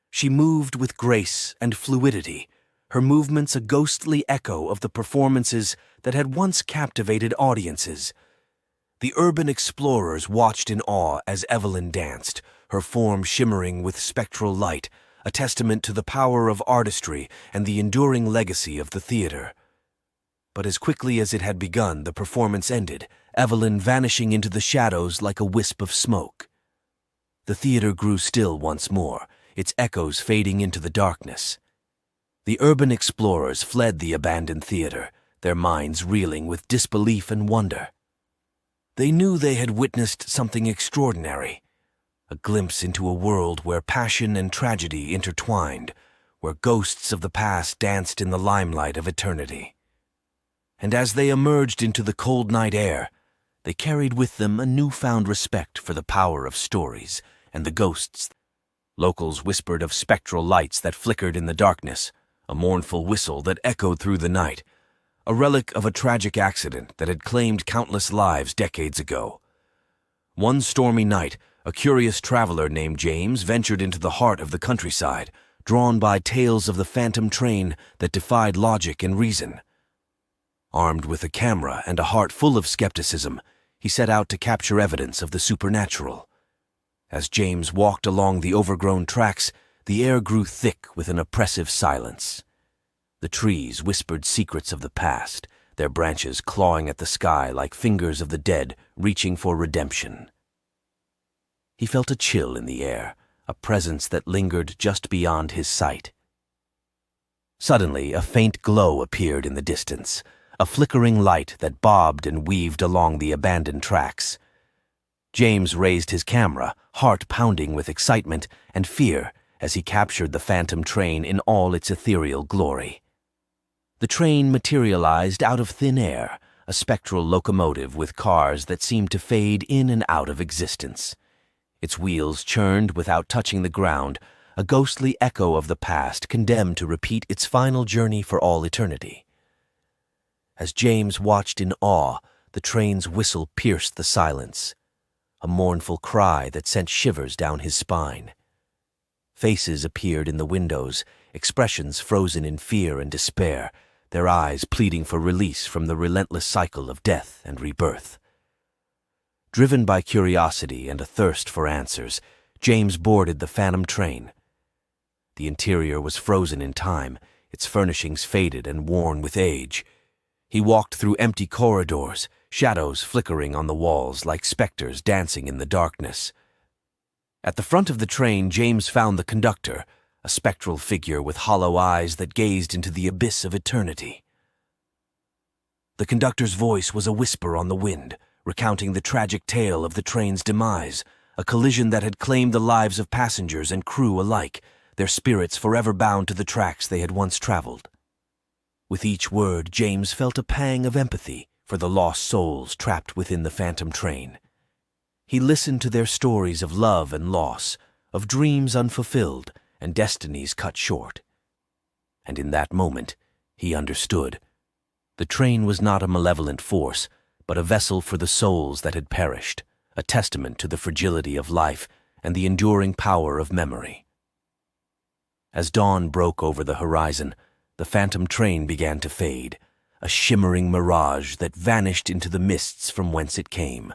She moved with grace and fluidity, her movements a ghostly echo of the performances that had once captivated audiences. The urban explorers watched in awe as Evelyn danced, her form shimmering with spectral light, a testament to the power of artistry and the enduring legacy of the theater. But as quickly as it had begun, the performance ended, Evelyn vanishing into the shadows like a wisp of smoke. The theater grew still once more, its echoes fading into the darkness. The urban explorers fled the abandoned theater, their minds reeling with disbelief and wonder. They knew they had witnessed something extraordinary, a glimpse into a world where passion and tragedy intertwined, where ghosts of the past danced in the limelight of eternity. And as they emerged into the cold night air, they carried with them a newfound respect for the power of stories and the ghosts. Locals whispered of spectral lights that flickered in the darkness, a mournful whistle that echoed through the night, a relic of a tragic accident that had claimed countless lives decades ago. One stormy night, a curious traveler named James ventured into the heart of the countryside, drawn by tales of the phantom train that defied logic and reason. Armed with a camera and a heart full of skepticism, he set out to capture evidence of the supernatural. As James walked along the overgrown tracks, the air grew thick with an oppressive silence. The trees whispered secrets of the past, their branches clawing at the sky like fingers of the dead reaching for redemption. He felt a chill in the air, a presence that lingered just beyond his sight. Suddenly, a faint glow appeared in the distance, a flickering light that bobbed and weaved along the abandoned tracks. James raised his camera, heart pounding with excitement and fear as he captured the phantom train in all its ethereal glory. The train materialized out of thin air, a spectral locomotive with cars that seemed to fade in and out of existence. Its wheels churned without touching the ground, a ghostly echo of the past condemned to repeat its final journey for all eternity. As James watched in awe, the train's whistle pierced the silence, a mournful cry that sent shivers down his spine. Faces appeared in the windows, expressions frozen in fear and despair, their eyes pleading for release from the relentless cycle of death and rebirth. Driven by curiosity and a thirst for answers, James boarded the phantom train. The interior was frozen in time, its furnishings faded and worn with age. He walked through empty corridors, shadows flickering on the walls like specters dancing in the darkness. At the front of the train, James found the conductor, a spectral figure with hollow eyes that gazed into the abyss of eternity. The conductor's voice was a whisper on the wind, recounting the tragic tale of the train's demise, a collision that had claimed the lives of passengers and crew alike, their spirits forever bound to the tracks they had once traveled. With each word, James felt a pang of empathy for the lost souls trapped within the phantom train. He listened to their stories of love and loss, of dreams unfulfilled and destinies cut short. And in that moment, he understood. The train was not a malevolent force, but a vessel for the souls that had perished, a testament to the fragility of life and the enduring power of memory. As dawn broke over the horizon, the phantom train began to fade, a shimmering mirage that vanished into the mists from whence it came.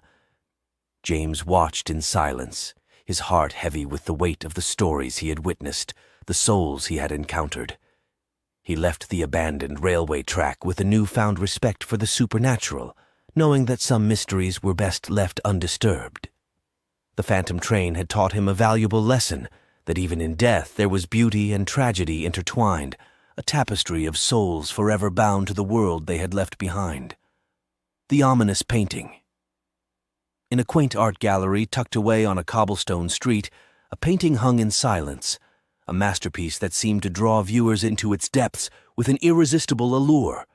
James watched in silence, his heart heavy with the weight of the stories he had witnessed, the souls he had encountered. He left the abandoned railway track with a newfound respect for the supernatural, knowing that some mysteries were best left undisturbed. The phantom train had taught him a valuable lesson, that even in death there was beauty and tragedy intertwined, a tapestry of souls forever bound to the world they had left behind. The ominous painting. In a quaint art gallery tucked away on a cobblestone street, a painting hung in silence, a masterpiece that seemed to draw viewers into its depths with an irresistible allure.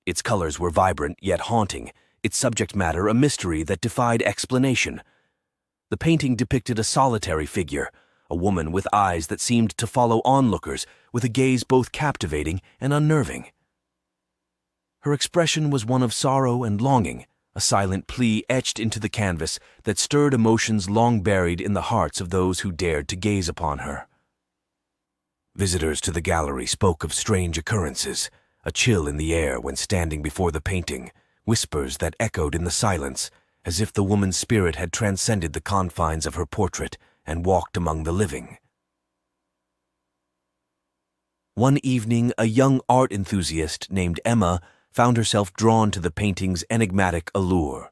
Its colors were vibrant yet haunting, its subject matter a mystery that defied explanation. The painting depicted a solitary figure, a woman with eyes that seemed to follow onlookers, with a gaze both captivating and unnerving. Her expression was one of sorrow and longing, a silent plea etched into the canvas that stirred emotions long buried in the hearts of those who dared to gaze upon her. Visitors to the gallery spoke of strange occurrences, a chill in the air when standing before the painting, whispers that echoed in the silence, as if the woman's spirit had transcended the confines of her portrait and walked among the living. One evening, a young art enthusiast named Emma found herself drawn to the painting's enigmatic allure.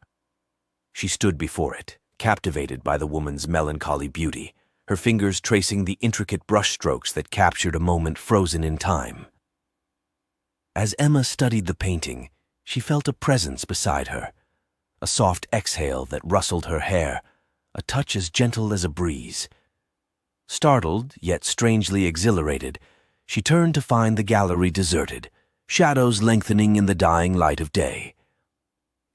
She stood before it, captivated by the woman's melancholy beauty, her fingers tracing the intricate brushstrokes that captured a moment frozen in time. As Emma studied the painting, she felt a presence beside her, a soft exhale that rustled her hair, a touch as gentle as a breeze. Startled, yet strangely exhilarated, she turned to find the gallery deserted, shadows lengthening in the dying light of day.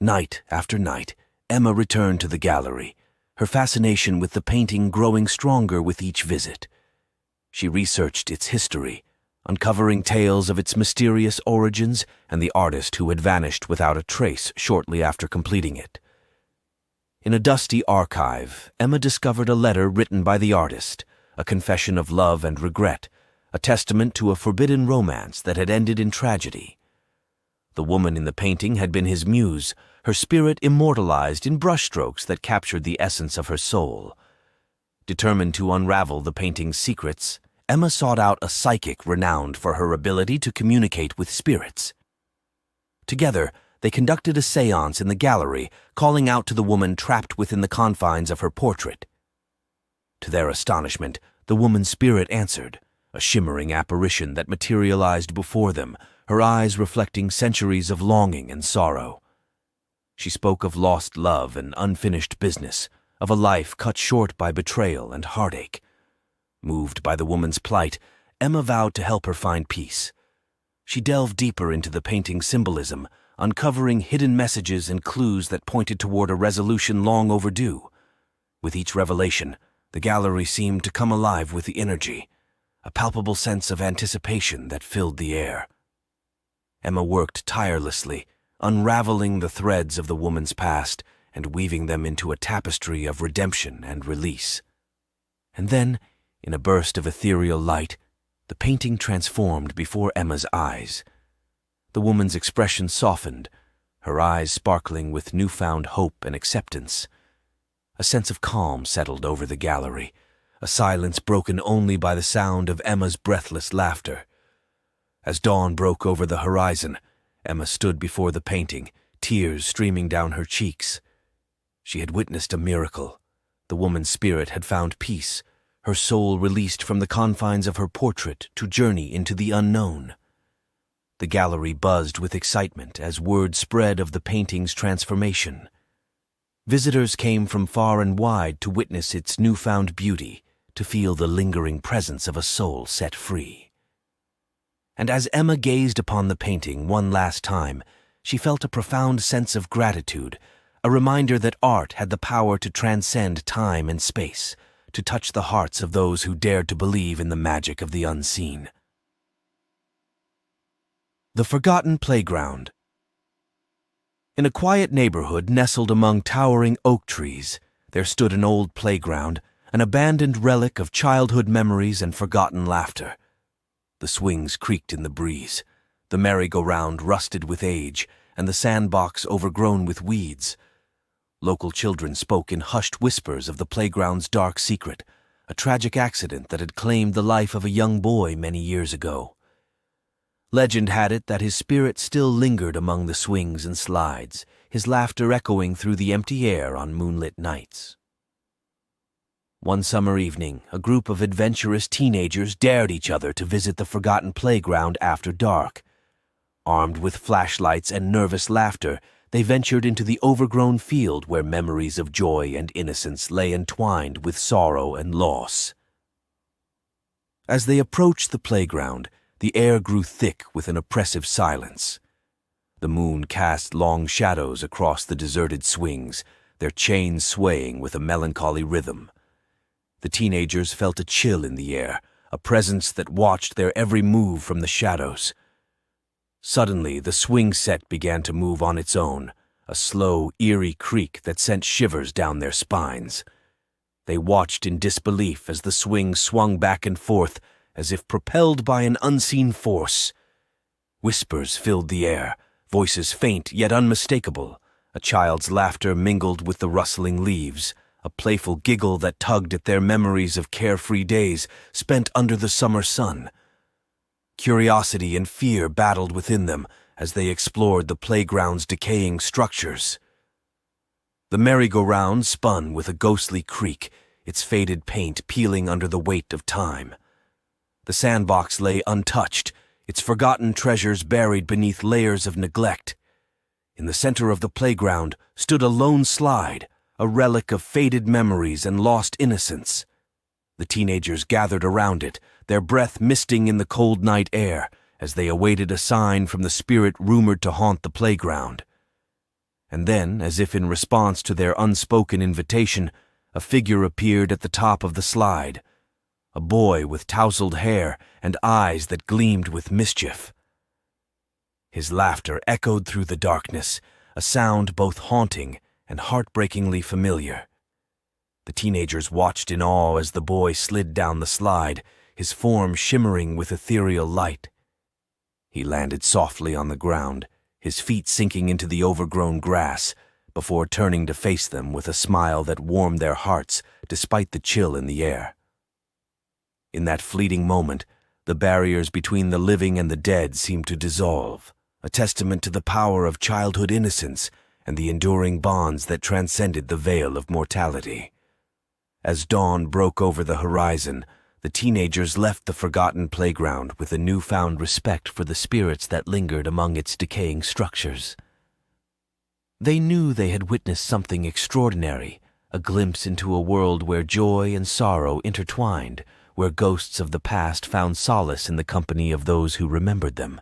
Night after night, Emma returned to the gallery, her fascination with the painting growing stronger with each visit. She researched its history, uncovering tales of its mysterious origins and the artist who had vanished without a trace shortly after completing it. In a dusty archive, Emma discovered a letter written by the artist, a confession of love and regret, a testament to a forbidden romance that had ended in tragedy. The woman in the painting had been his muse, her spirit immortalized in brushstrokes that captured the essence of her soul. Determined to unravel the painting's secrets, Emma sought out a psychic renowned for her ability to communicate with spirits. Together, they conducted a séance in the gallery, calling out to the woman trapped within the confines of her portrait. To their astonishment, the woman's spirit answered, a shimmering apparition that materialized before them, her eyes reflecting centuries of longing and sorrow. She spoke of lost love and unfinished business, of a life cut short by betrayal and heartache. Moved by the woman's plight, Emma vowed to help her find peace. She delved deeper into the painting's symbolism, uncovering hidden messages and clues that pointed toward a resolution long overdue. With each revelation, the gallery seemed to come alive with the energy, a palpable sense of anticipation that filled the air. Emma worked tirelessly, unraveling the threads of the woman's past and weaving them into a tapestry of redemption and release. And then, in a burst of ethereal light, the painting transformed before Emma's eyes. The woman's expression softened, her eyes sparkling with newfound hope and acceptance. A sense of calm settled over the gallery, a silence broken only by the sound of Emma's breathless laughter. As dawn broke over the horizon, Emma stood before the painting, tears streaming down her cheeks. She had witnessed a miracle, The woman's spirit had found peace, her soul released from the confines of her portrait to journey into the unknown. The gallery buzzed with excitement as word spread of the painting's transformation. Visitors came from far and wide to witness its newfound beauty, to feel the lingering presence of a soul set free. And as Emma gazed upon the painting one last time, she felt a profound sense of gratitude, a reminder that art had the power to transcend time and space, to touch the hearts of those who dared to believe in the magic of the unseen. The Forgotten Playground. In a quiet neighborhood nestled among towering oak trees, there stood an old playground, an abandoned relic of childhood memories and forgotten laughter. The swings creaked in the breeze, the merry-go-round rusted with age, and the sandbox overgrown with weeds. Local children spoke in hushed whispers of the playground's dark secret, a tragic accident that had claimed the life of a young boy many years ago. Legend had it that his spirit still lingered among the swings and slides, his laughter echoing through the empty air on moonlit nights. One summer evening, a group of adventurous teenagers dared each other to visit the forgotten playground after dark. Armed with flashlights and nervous laughter, they ventured into the overgrown field where memories of joy and innocence lay entwined with sorrow and loss. As they approached the playground, the air grew thick with an oppressive silence. The moon cast long shadows across the deserted swings, their chains swaying with a melancholy rhythm. The teenagers felt a chill in the air, a presence that watched their every move from the shadows. Suddenly, the swing set began to move on its own, a slow, eerie creak that sent shivers down their spines. They watched in disbelief as the swing swung back and forth, as if propelled by an unseen force. Whispers filled the air, voices faint yet unmistakable. A child's laughter mingled with the rustling leaves, a playful giggle that tugged at their memories of carefree days spent under the summer sun. Curiosity and fear battled within them as they explored the playground's decaying structures. The merry-go-round spun with a ghostly creak, its faded paint peeling under the weight of time. The sandbox lay untouched, its forgotten treasures buried beneath layers of neglect. In the center of the playground stood a lone slide, a relic of faded memories and lost innocence. The teenagers gathered around it, their breath misting in the cold night air, as they awaited a sign from the spirit rumored to haunt the playground. And then, as if in response to their unspoken invitation, a figure appeared at the top of the slide, a boy with tousled hair and eyes that gleamed with mischief. His laughter echoed through the darkness, a sound both haunting and heartbreakingly familiar. The teenagers watched in awe as the boy slid down the slide, his form shimmering with ethereal light. He landed softly on the ground, his feet sinking into the overgrown grass, before turning to face them with a smile that warmed their hearts despite the chill in the air. In that fleeting moment, the barriers between the living and the dead seemed to dissolve, a testament to the power of childhood innocence and the enduring bonds that transcended the veil of mortality. As dawn broke over the horizon, the teenagers left the forgotten playground with a newfound respect for the spirits that lingered among its decaying structures. They knew they had witnessed something extraordinary, a glimpse into a world where joy and sorrow intertwined, where ghosts of the past found solace in the company of those who remembered them.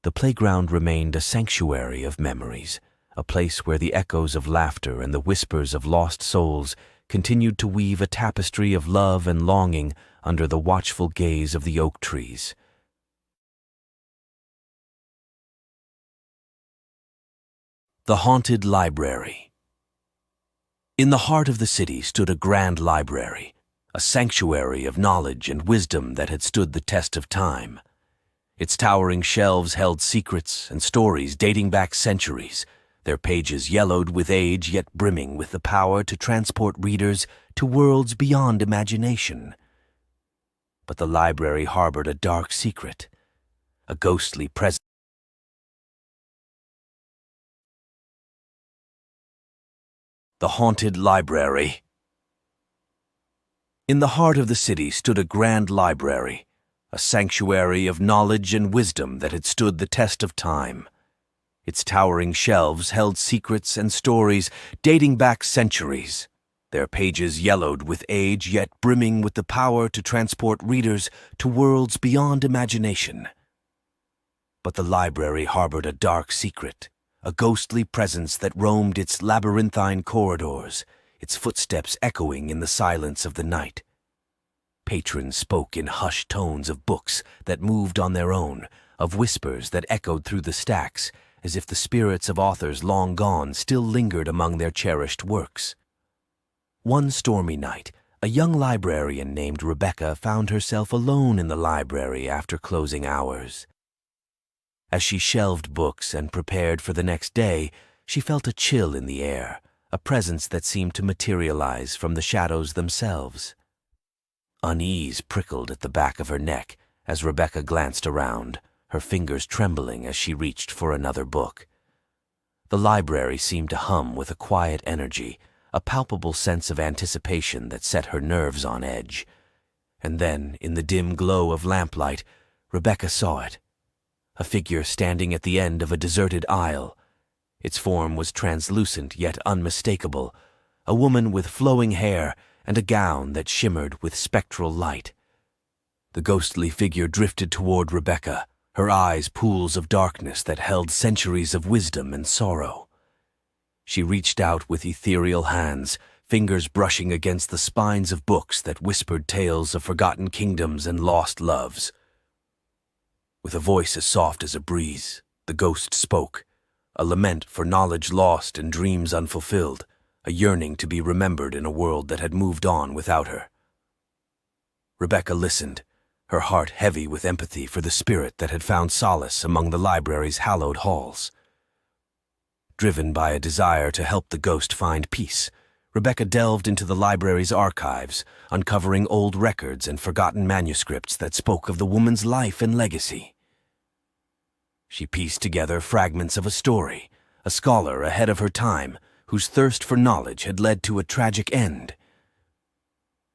The playground remained a sanctuary of memories, a place where the echoes of laughter and the whispers of lost souls continued to weave a tapestry of love and longing under the watchful gaze of the oak trees. The Haunted Library. In the heart of the city stood a grand library, a sanctuary of knowledge and wisdom that had stood the test of time. Its towering shelves held secrets and stories dating back centuries, their pages yellowed with age yet brimming with the power to transport readers to worlds beyond imagination. But the library harbored a dark secret, a ghostly presence. The Haunted Library. In the heart of the city stood a grand library, a sanctuary of knowledge and wisdom that had stood the test of time. Its towering shelves held secrets and stories dating back centuries, their pages yellowed with age yet brimming with the power to transport readers to worlds beyond imagination. But the library harbored a dark secret, a ghostly presence that roamed its labyrinthine corridors, its footsteps echoing in the silence of the night. Patrons spoke in hushed tones of books that moved on their own, of whispers that echoed through the stacks, as if the spirits of authors long gone still lingered among their cherished works. One stormy night, a young librarian named Rebecca found herself alone in the library after closing hours. As she shelved books and prepared for the next day, she felt a chill in the air, a presence that seemed to materialize from the shadows themselves. Unease prickled at the back of her neck as Rebecca glanced around, her fingers trembling as she reached for another book. The library seemed to hum with a quiet energy, a palpable sense of anticipation that set her nerves on edge. And then, in the dim glow of lamplight, Rebecca saw it. A figure standing at the end of a deserted aisle. Its form was translucent yet unmistakable, a woman with flowing hair and a gown that shimmered with spectral light. The ghostly figure drifted toward Rebecca, her eyes pools of darkness that held centuries of wisdom and sorrow. She reached out with ethereal hands, fingers brushing against the spines of books that whispered tales of forgotten kingdoms and lost loves. With a voice as soft as a breeze, the ghost spoke, a lament for knowledge lost and dreams unfulfilled, a yearning to be remembered in a world that had moved on without her. Rebecca listened, her heart heavy with empathy for the spirit that had found solace among the library's hallowed halls. Driven by a desire to help the ghost find peace, Rebecca delved into the library's archives, uncovering old records and forgotten manuscripts that spoke of the woman's life and legacy. She pieced together fragments of a story, a scholar ahead of her time, whose thirst for knowledge had led to a tragic end.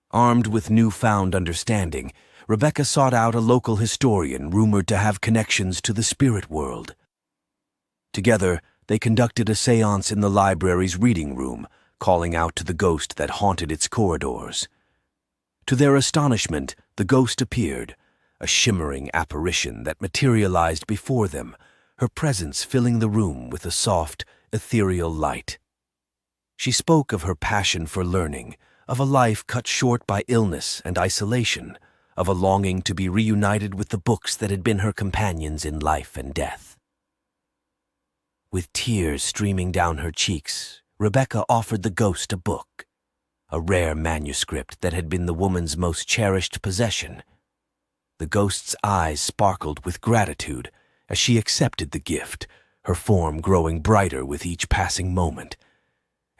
Armed with newfound understanding, Rebecca sought out a local historian rumored to have connections to the spirit world. Together, they conducted a séance in the library's reading room, calling out to the ghost that haunted its corridors. To their astonishment, the ghost appeared, a shimmering apparition that materialized before them, her presence filling the room with a soft, ethereal light. She spoke of her passion for learning, of a life cut short by illness and isolation, of a longing to be reunited with the books that had been her companions in life and death. With tears streaming down her cheeks, Rebecca offered the ghost a book, a rare manuscript that had been the woman's most cherished possession. The ghost's eyes sparkled with gratitude as she accepted the gift, her form growing brighter with each passing moment.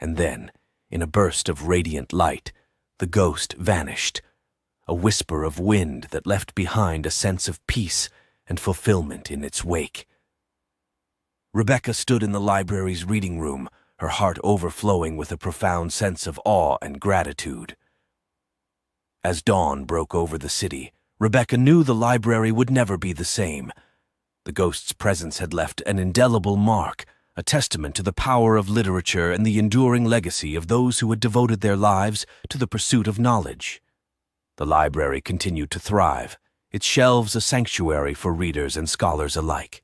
And then, in a burst of radiant light, the ghost vanished, a whisper of wind that left behind a sense of peace and fulfillment in its wake. Rebecca stood in the library's reading room, her heart overflowing with a profound sense of awe and gratitude. As dawn broke over the city, Rebecca knew the library would never be the same. The ghost's presence had left an indelible mark, a testament to the power of literature and the enduring legacy of those who had devoted their lives to the pursuit of knowledge. The library continued to thrive, its shelves a sanctuary for readers and scholars alike.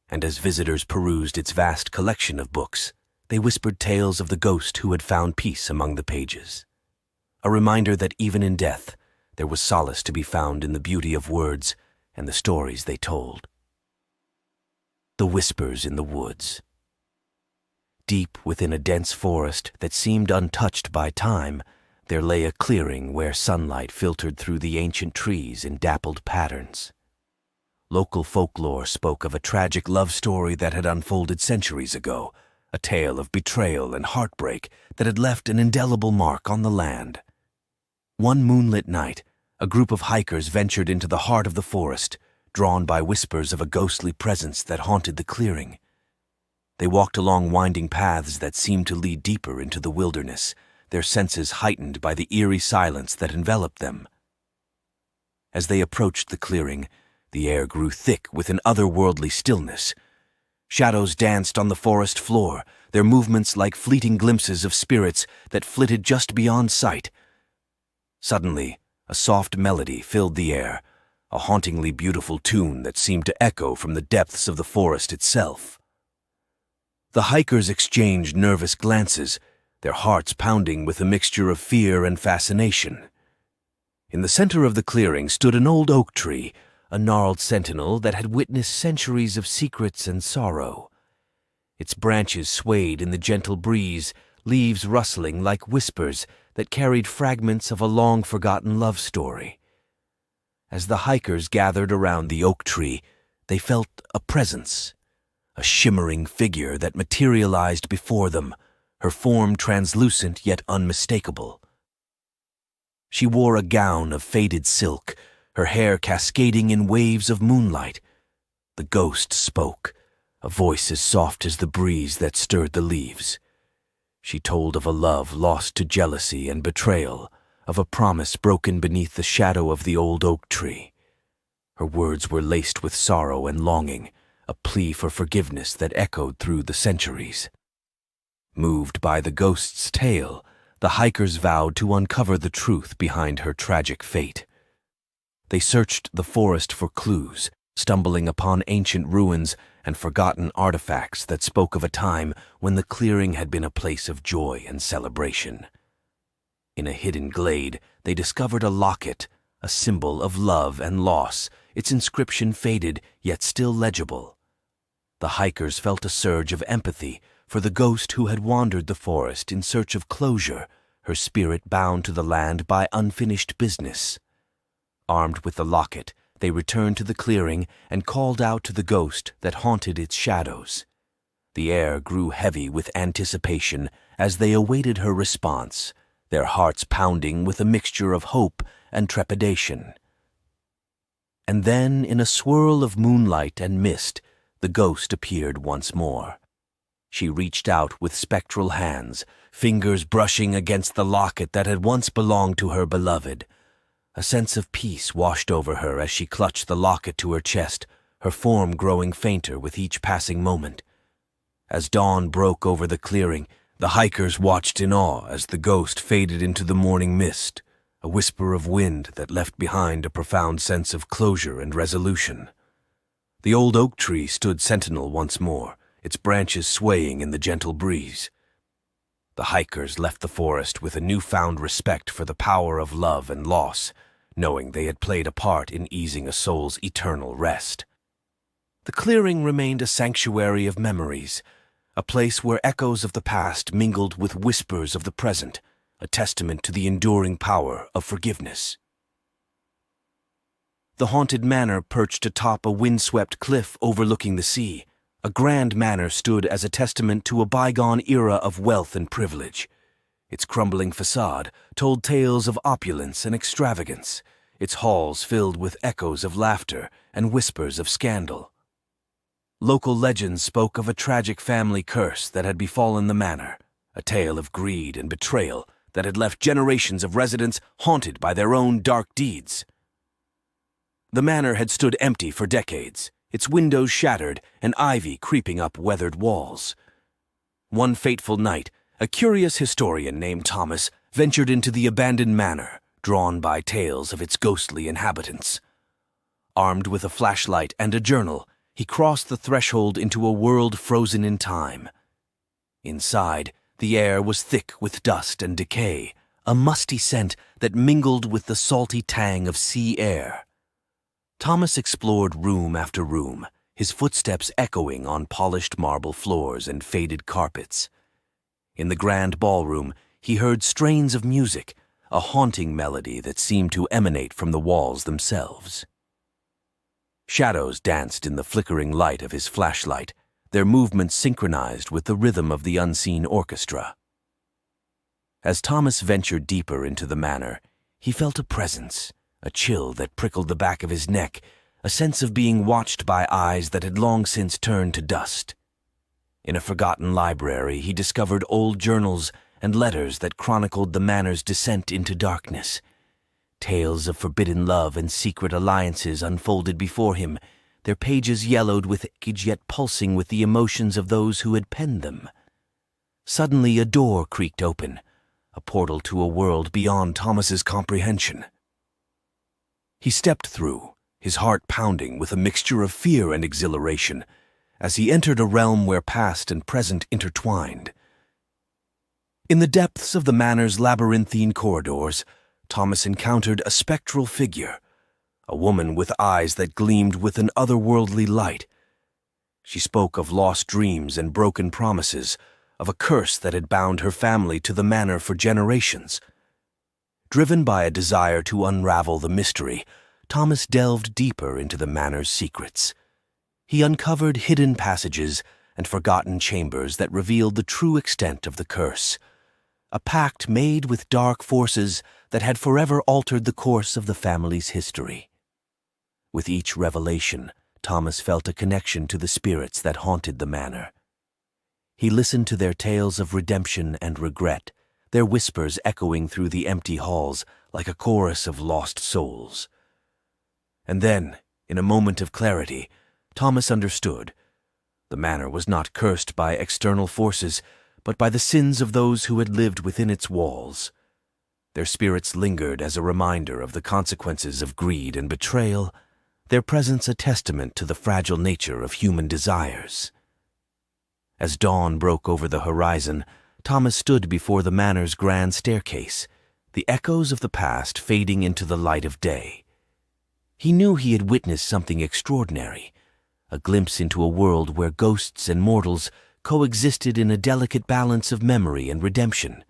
And as visitors perused its vast collection of books, they whispered tales of the ghost who had found peace among the pages. A reminder that even in death, there was solace to be found in the beauty of words and the stories they told. The whispers in the woods. Deep within a dense forest that seemed untouched by time, there lay a clearing where sunlight filtered through the ancient trees in dappled patterns. Local folklore spoke of a tragic love story that had unfolded centuries ago, a tale of betrayal and heartbreak that had left an indelible mark on the land. One moonlit night, a group of hikers ventured into the heart of the forest, drawn by whispers of a ghostly presence that haunted the clearing. They walked along winding paths that seemed to lead deeper into the wilderness, their senses heightened by the eerie silence that enveloped them. As they approached the clearing, the air grew thick with an otherworldly stillness. Shadows danced on the forest floor, their movements like fleeting glimpses of spirits that flitted just beyond sight. Suddenly, a soft melody filled the air, a hauntingly beautiful tune that seemed to echo from the depths of the forest itself. The hikers exchanged nervous glances, their hearts pounding with a mixture of fear and fascination. In the center of the clearing stood an old oak tree, a gnarled sentinel that had witnessed centuries of secrets and sorrow. Its branches swayed in the gentle breeze, leaves rustling like whispers that carried fragments of a long-forgotten love story. As the hikers gathered around the oak tree, they felt a presence, a shimmering figure that materialized before them, her form translucent yet unmistakable. She wore a gown of faded silk, her hair cascading in waves of moonlight. The ghost spoke, a voice as soft as the breeze that stirred the leaves. She told of a love lost to jealousy and betrayal, of a promise broken beneath the shadow of the old oak tree. Her words were laced with sorrow and longing, a plea for forgiveness that echoed through the centuries. Moved by the ghost's tale, the hikers vowed to uncover the truth behind her tragic fate. They searched the forest for clues, stumbling upon ancient ruins and forgotten artifacts that spoke of a time when the clearing had been a place of joy and celebration. In a hidden glade, they discovered a locket, a symbol of love and loss, its inscription faded yet still legible. The hikers felt a surge of empathy for the ghost who had wandered the forest in search of closure, her spirit bound to the land by unfinished business. Armed with the locket, they returned to the clearing and called out to the ghost that haunted its shadows. The air grew heavy with anticipation as they awaited her response, their hearts pounding with a mixture of hope and trepidation. And then, in a swirl of moonlight and mist, the ghost appeared once more. She reached out with spectral hands, fingers brushing against the locket that had once belonged to her beloved. A sense of peace washed over her as she clutched the locket to her chest, her form growing fainter with each passing moment. As dawn broke over the clearing, the hikers watched in awe as the ghost faded into the morning mist, a whisper of wind that left behind a profound sense of closure and resolution. The old oak tree stood sentinel once more, its branches swaying in the gentle breeze. The hikers left the forest with a newfound respect for the power of love and loss, knowing they had played a part in easing a soul's eternal rest. The clearing remained a sanctuary of memories, a place where echoes of the past mingled with whispers of the present, a testament to the enduring power of forgiveness. The haunted manor perched atop a windswept cliff overlooking the sea. A grand manor stood as a testament to a bygone era of wealth and privilege. Its crumbling facade told tales of opulence and extravagance, its halls filled with echoes of laughter and whispers of scandal. Local legends spoke of a tragic family curse that had befallen the manor, a tale of greed and betrayal that had left generations of residents haunted by their own dark deeds. The manor had stood empty for decades, its windows shattered and ivy creeping up weathered walls. One fateful night, a curious historian named Thomas ventured into the abandoned manor, drawn by tales of its ghostly inhabitants. Armed with a flashlight and a journal, he crossed the threshold into a world frozen in time. Inside, the air was thick with dust and decay, a musty scent that mingled with the salty tang of sea air. Thomas explored room after room, his footsteps echoing on polished marble floors and faded carpets. In the grand ballroom, he heard strains of music, a haunting melody that seemed to emanate from the walls themselves. Shadows danced in the flickering light of his flashlight, their movements synchronized with the rhythm of the unseen orchestra. As Thomas ventured deeper into the manor, he felt a presence, a chill that prickled the back of his neck, a sense of being watched by eyes that had long since turned to dust. In a forgotten library, he discovered old journals and letters that chronicled the manor's descent into darkness. Tales of forbidden love and secret alliances unfolded before him, their pages yellowed with age yet pulsing with the emotions of those who had penned them. Suddenly a door creaked open, a portal to a world beyond Thomas's comprehension. He stepped through, his heart pounding with a mixture of fear and exhilaration, as he entered a realm where past and present intertwined. In the depths of the manor's labyrinthine corridors, Thomas encountered a spectral figure, a woman with eyes that gleamed with an otherworldly light. She spoke of lost dreams and broken promises, of a curse that had bound her family to the manor for generations. Driven by a desire to unravel the mystery, Thomas delved deeper into the manor's secrets. He uncovered hidden passages and forgotten chambers that revealed the true extent of the curse, a pact made with dark forces that had forever altered the course of the family's history. With each revelation, Thomas felt a connection to the spirits that haunted the manor. He listened to their tales of redemption and regret, their whispers echoing through the empty halls like a chorus of lost souls. And then, in a moment of clarity, Thomas understood. The manor was not cursed by external forces, but by the sins of those who had lived within its walls. Their spirits lingered as a reminder of the consequences of greed and betrayal, their presence a testament to the fragile nature of human desires. As dawn broke over the horizon, Thomas stood before the manor's grand staircase, the echoes of the past fading into the light of day. He knew he had witnessed something extraordinary, a glimpse into a world where ghosts and mortals coexisted in a delicate balance of memory and redemption.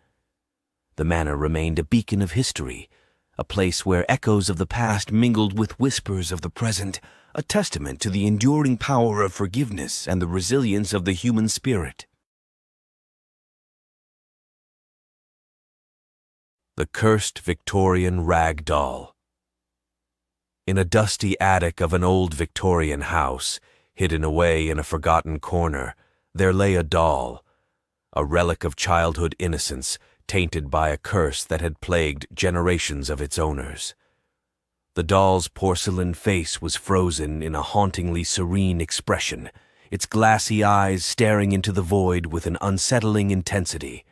The manor remained a beacon of history, a place where echoes of the past mingled with whispers of the present, a testament to the enduring power of forgiveness and the resilience of the human spirit. The Cursed Victorian Rag Doll. In a dusty attic of an old Victorian house, hidden away in a forgotten corner, there lay a doll, a relic of childhood innocence tainted by a curse that had plagued generations of its owners. The doll's porcelain face was frozen in a hauntingly serene expression, its glassy eyes staring into the void with an unsettling intensity.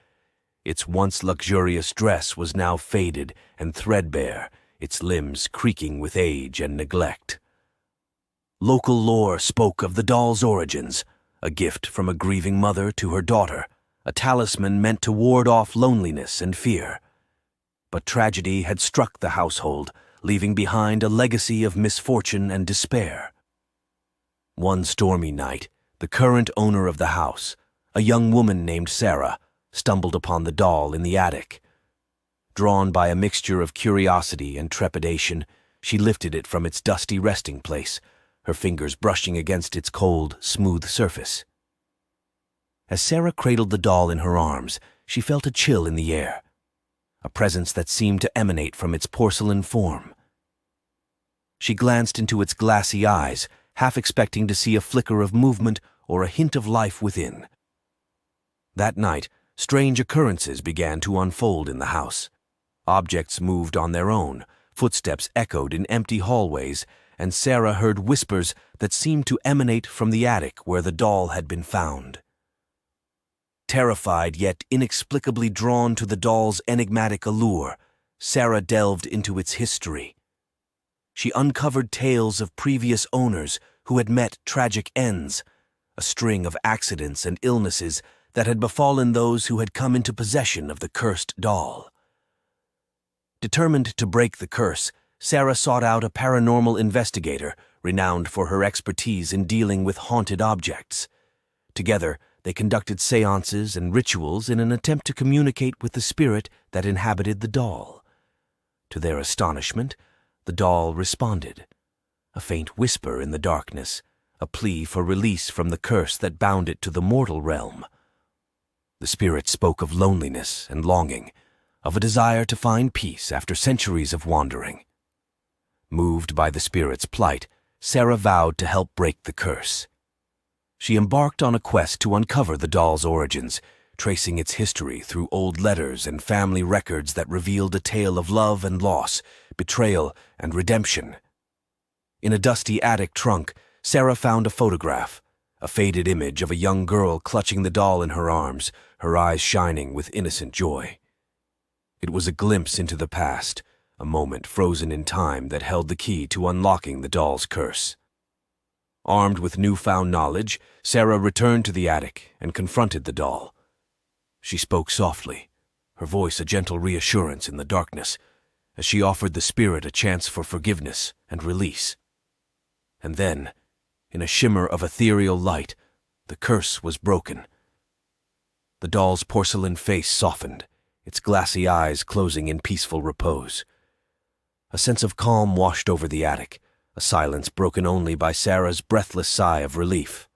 Its once luxurious dress was now faded and threadbare, its limbs creaking with age and neglect. Local lore spoke of the doll's origins, a gift from a grieving mother to her daughter, a talisman meant to ward off loneliness and fear. But tragedy had struck the household, leaving behind a legacy of misfortune and despair. One stormy night, the current owner of the house, a young woman named Sarah, stumbled upon the doll in the attic. Drawn by a mixture of curiosity and trepidation, she lifted it from its dusty resting place, her fingers brushing against its cold, smooth surface. As Sarah cradled the doll in her arms, she felt a chill in the air, a presence that seemed to emanate from its porcelain form. She glanced into its glassy eyes, half expecting to see a flicker of movement or a hint of life within. That night, strange occurrences began to unfold in the house. Objects moved on their own, footsteps echoed in empty hallways, and Sarah heard whispers that seemed to emanate from the attic where the doll had been found. Terrified yet inexplicably drawn to the doll's enigmatic allure, Sarah delved into its history. She uncovered tales of previous owners who had met tragic ends, a string of accidents and illnesses that had befallen those who had come into possession of the cursed doll. Determined to break the curse, Sarah sought out a paranormal investigator renowned for her expertise in dealing with haunted objects. Together, they conducted seances and rituals in an attempt to communicate with the spirit that inhabited the doll. To their astonishment, the doll responded, a faint whisper in the darkness, a plea for release from the curse that bound it to the mortal realm. The spirit spoke of loneliness and longing, of a desire to find peace after centuries of wandering. Moved by the spirit's plight, Sarah vowed to help break the curse. She embarked on a quest to uncover the doll's origins, tracing its history through old letters and family records that revealed a tale of love and loss, betrayal and redemption. In a dusty attic trunk, Sarah found a photograph, a faded image of a young girl clutching the doll in her arms, her eyes shining with innocent joy. It was a glimpse into the past, a moment frozen in time that held the key to unlocking the doll's curse. Armed with newfound knowledge, Sarah returned to the attic and confronted the doll. She spoke softly, her voice a gentle reassurance in the darkness, as she offered the spirit a chance for forgiveness and release. And then, in a shimmer of ethereal light, the curse was broken. The doll's porcelain face softened, its glassy eyes closing in peaceful repose. A sense of calm washed over the attic, a silence broken only by Sarah's breathless sigh of relief.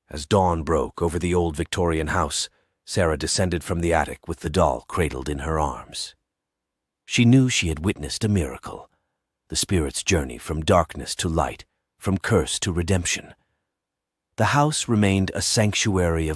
As dawn broke over the old Victorian house, Sarah descended from the attic with the doll cradled in her arms. She knew she had witnessed a miracle, the spirit's journey from darkness to light, from curse to redemption. The house remained a sanctuary of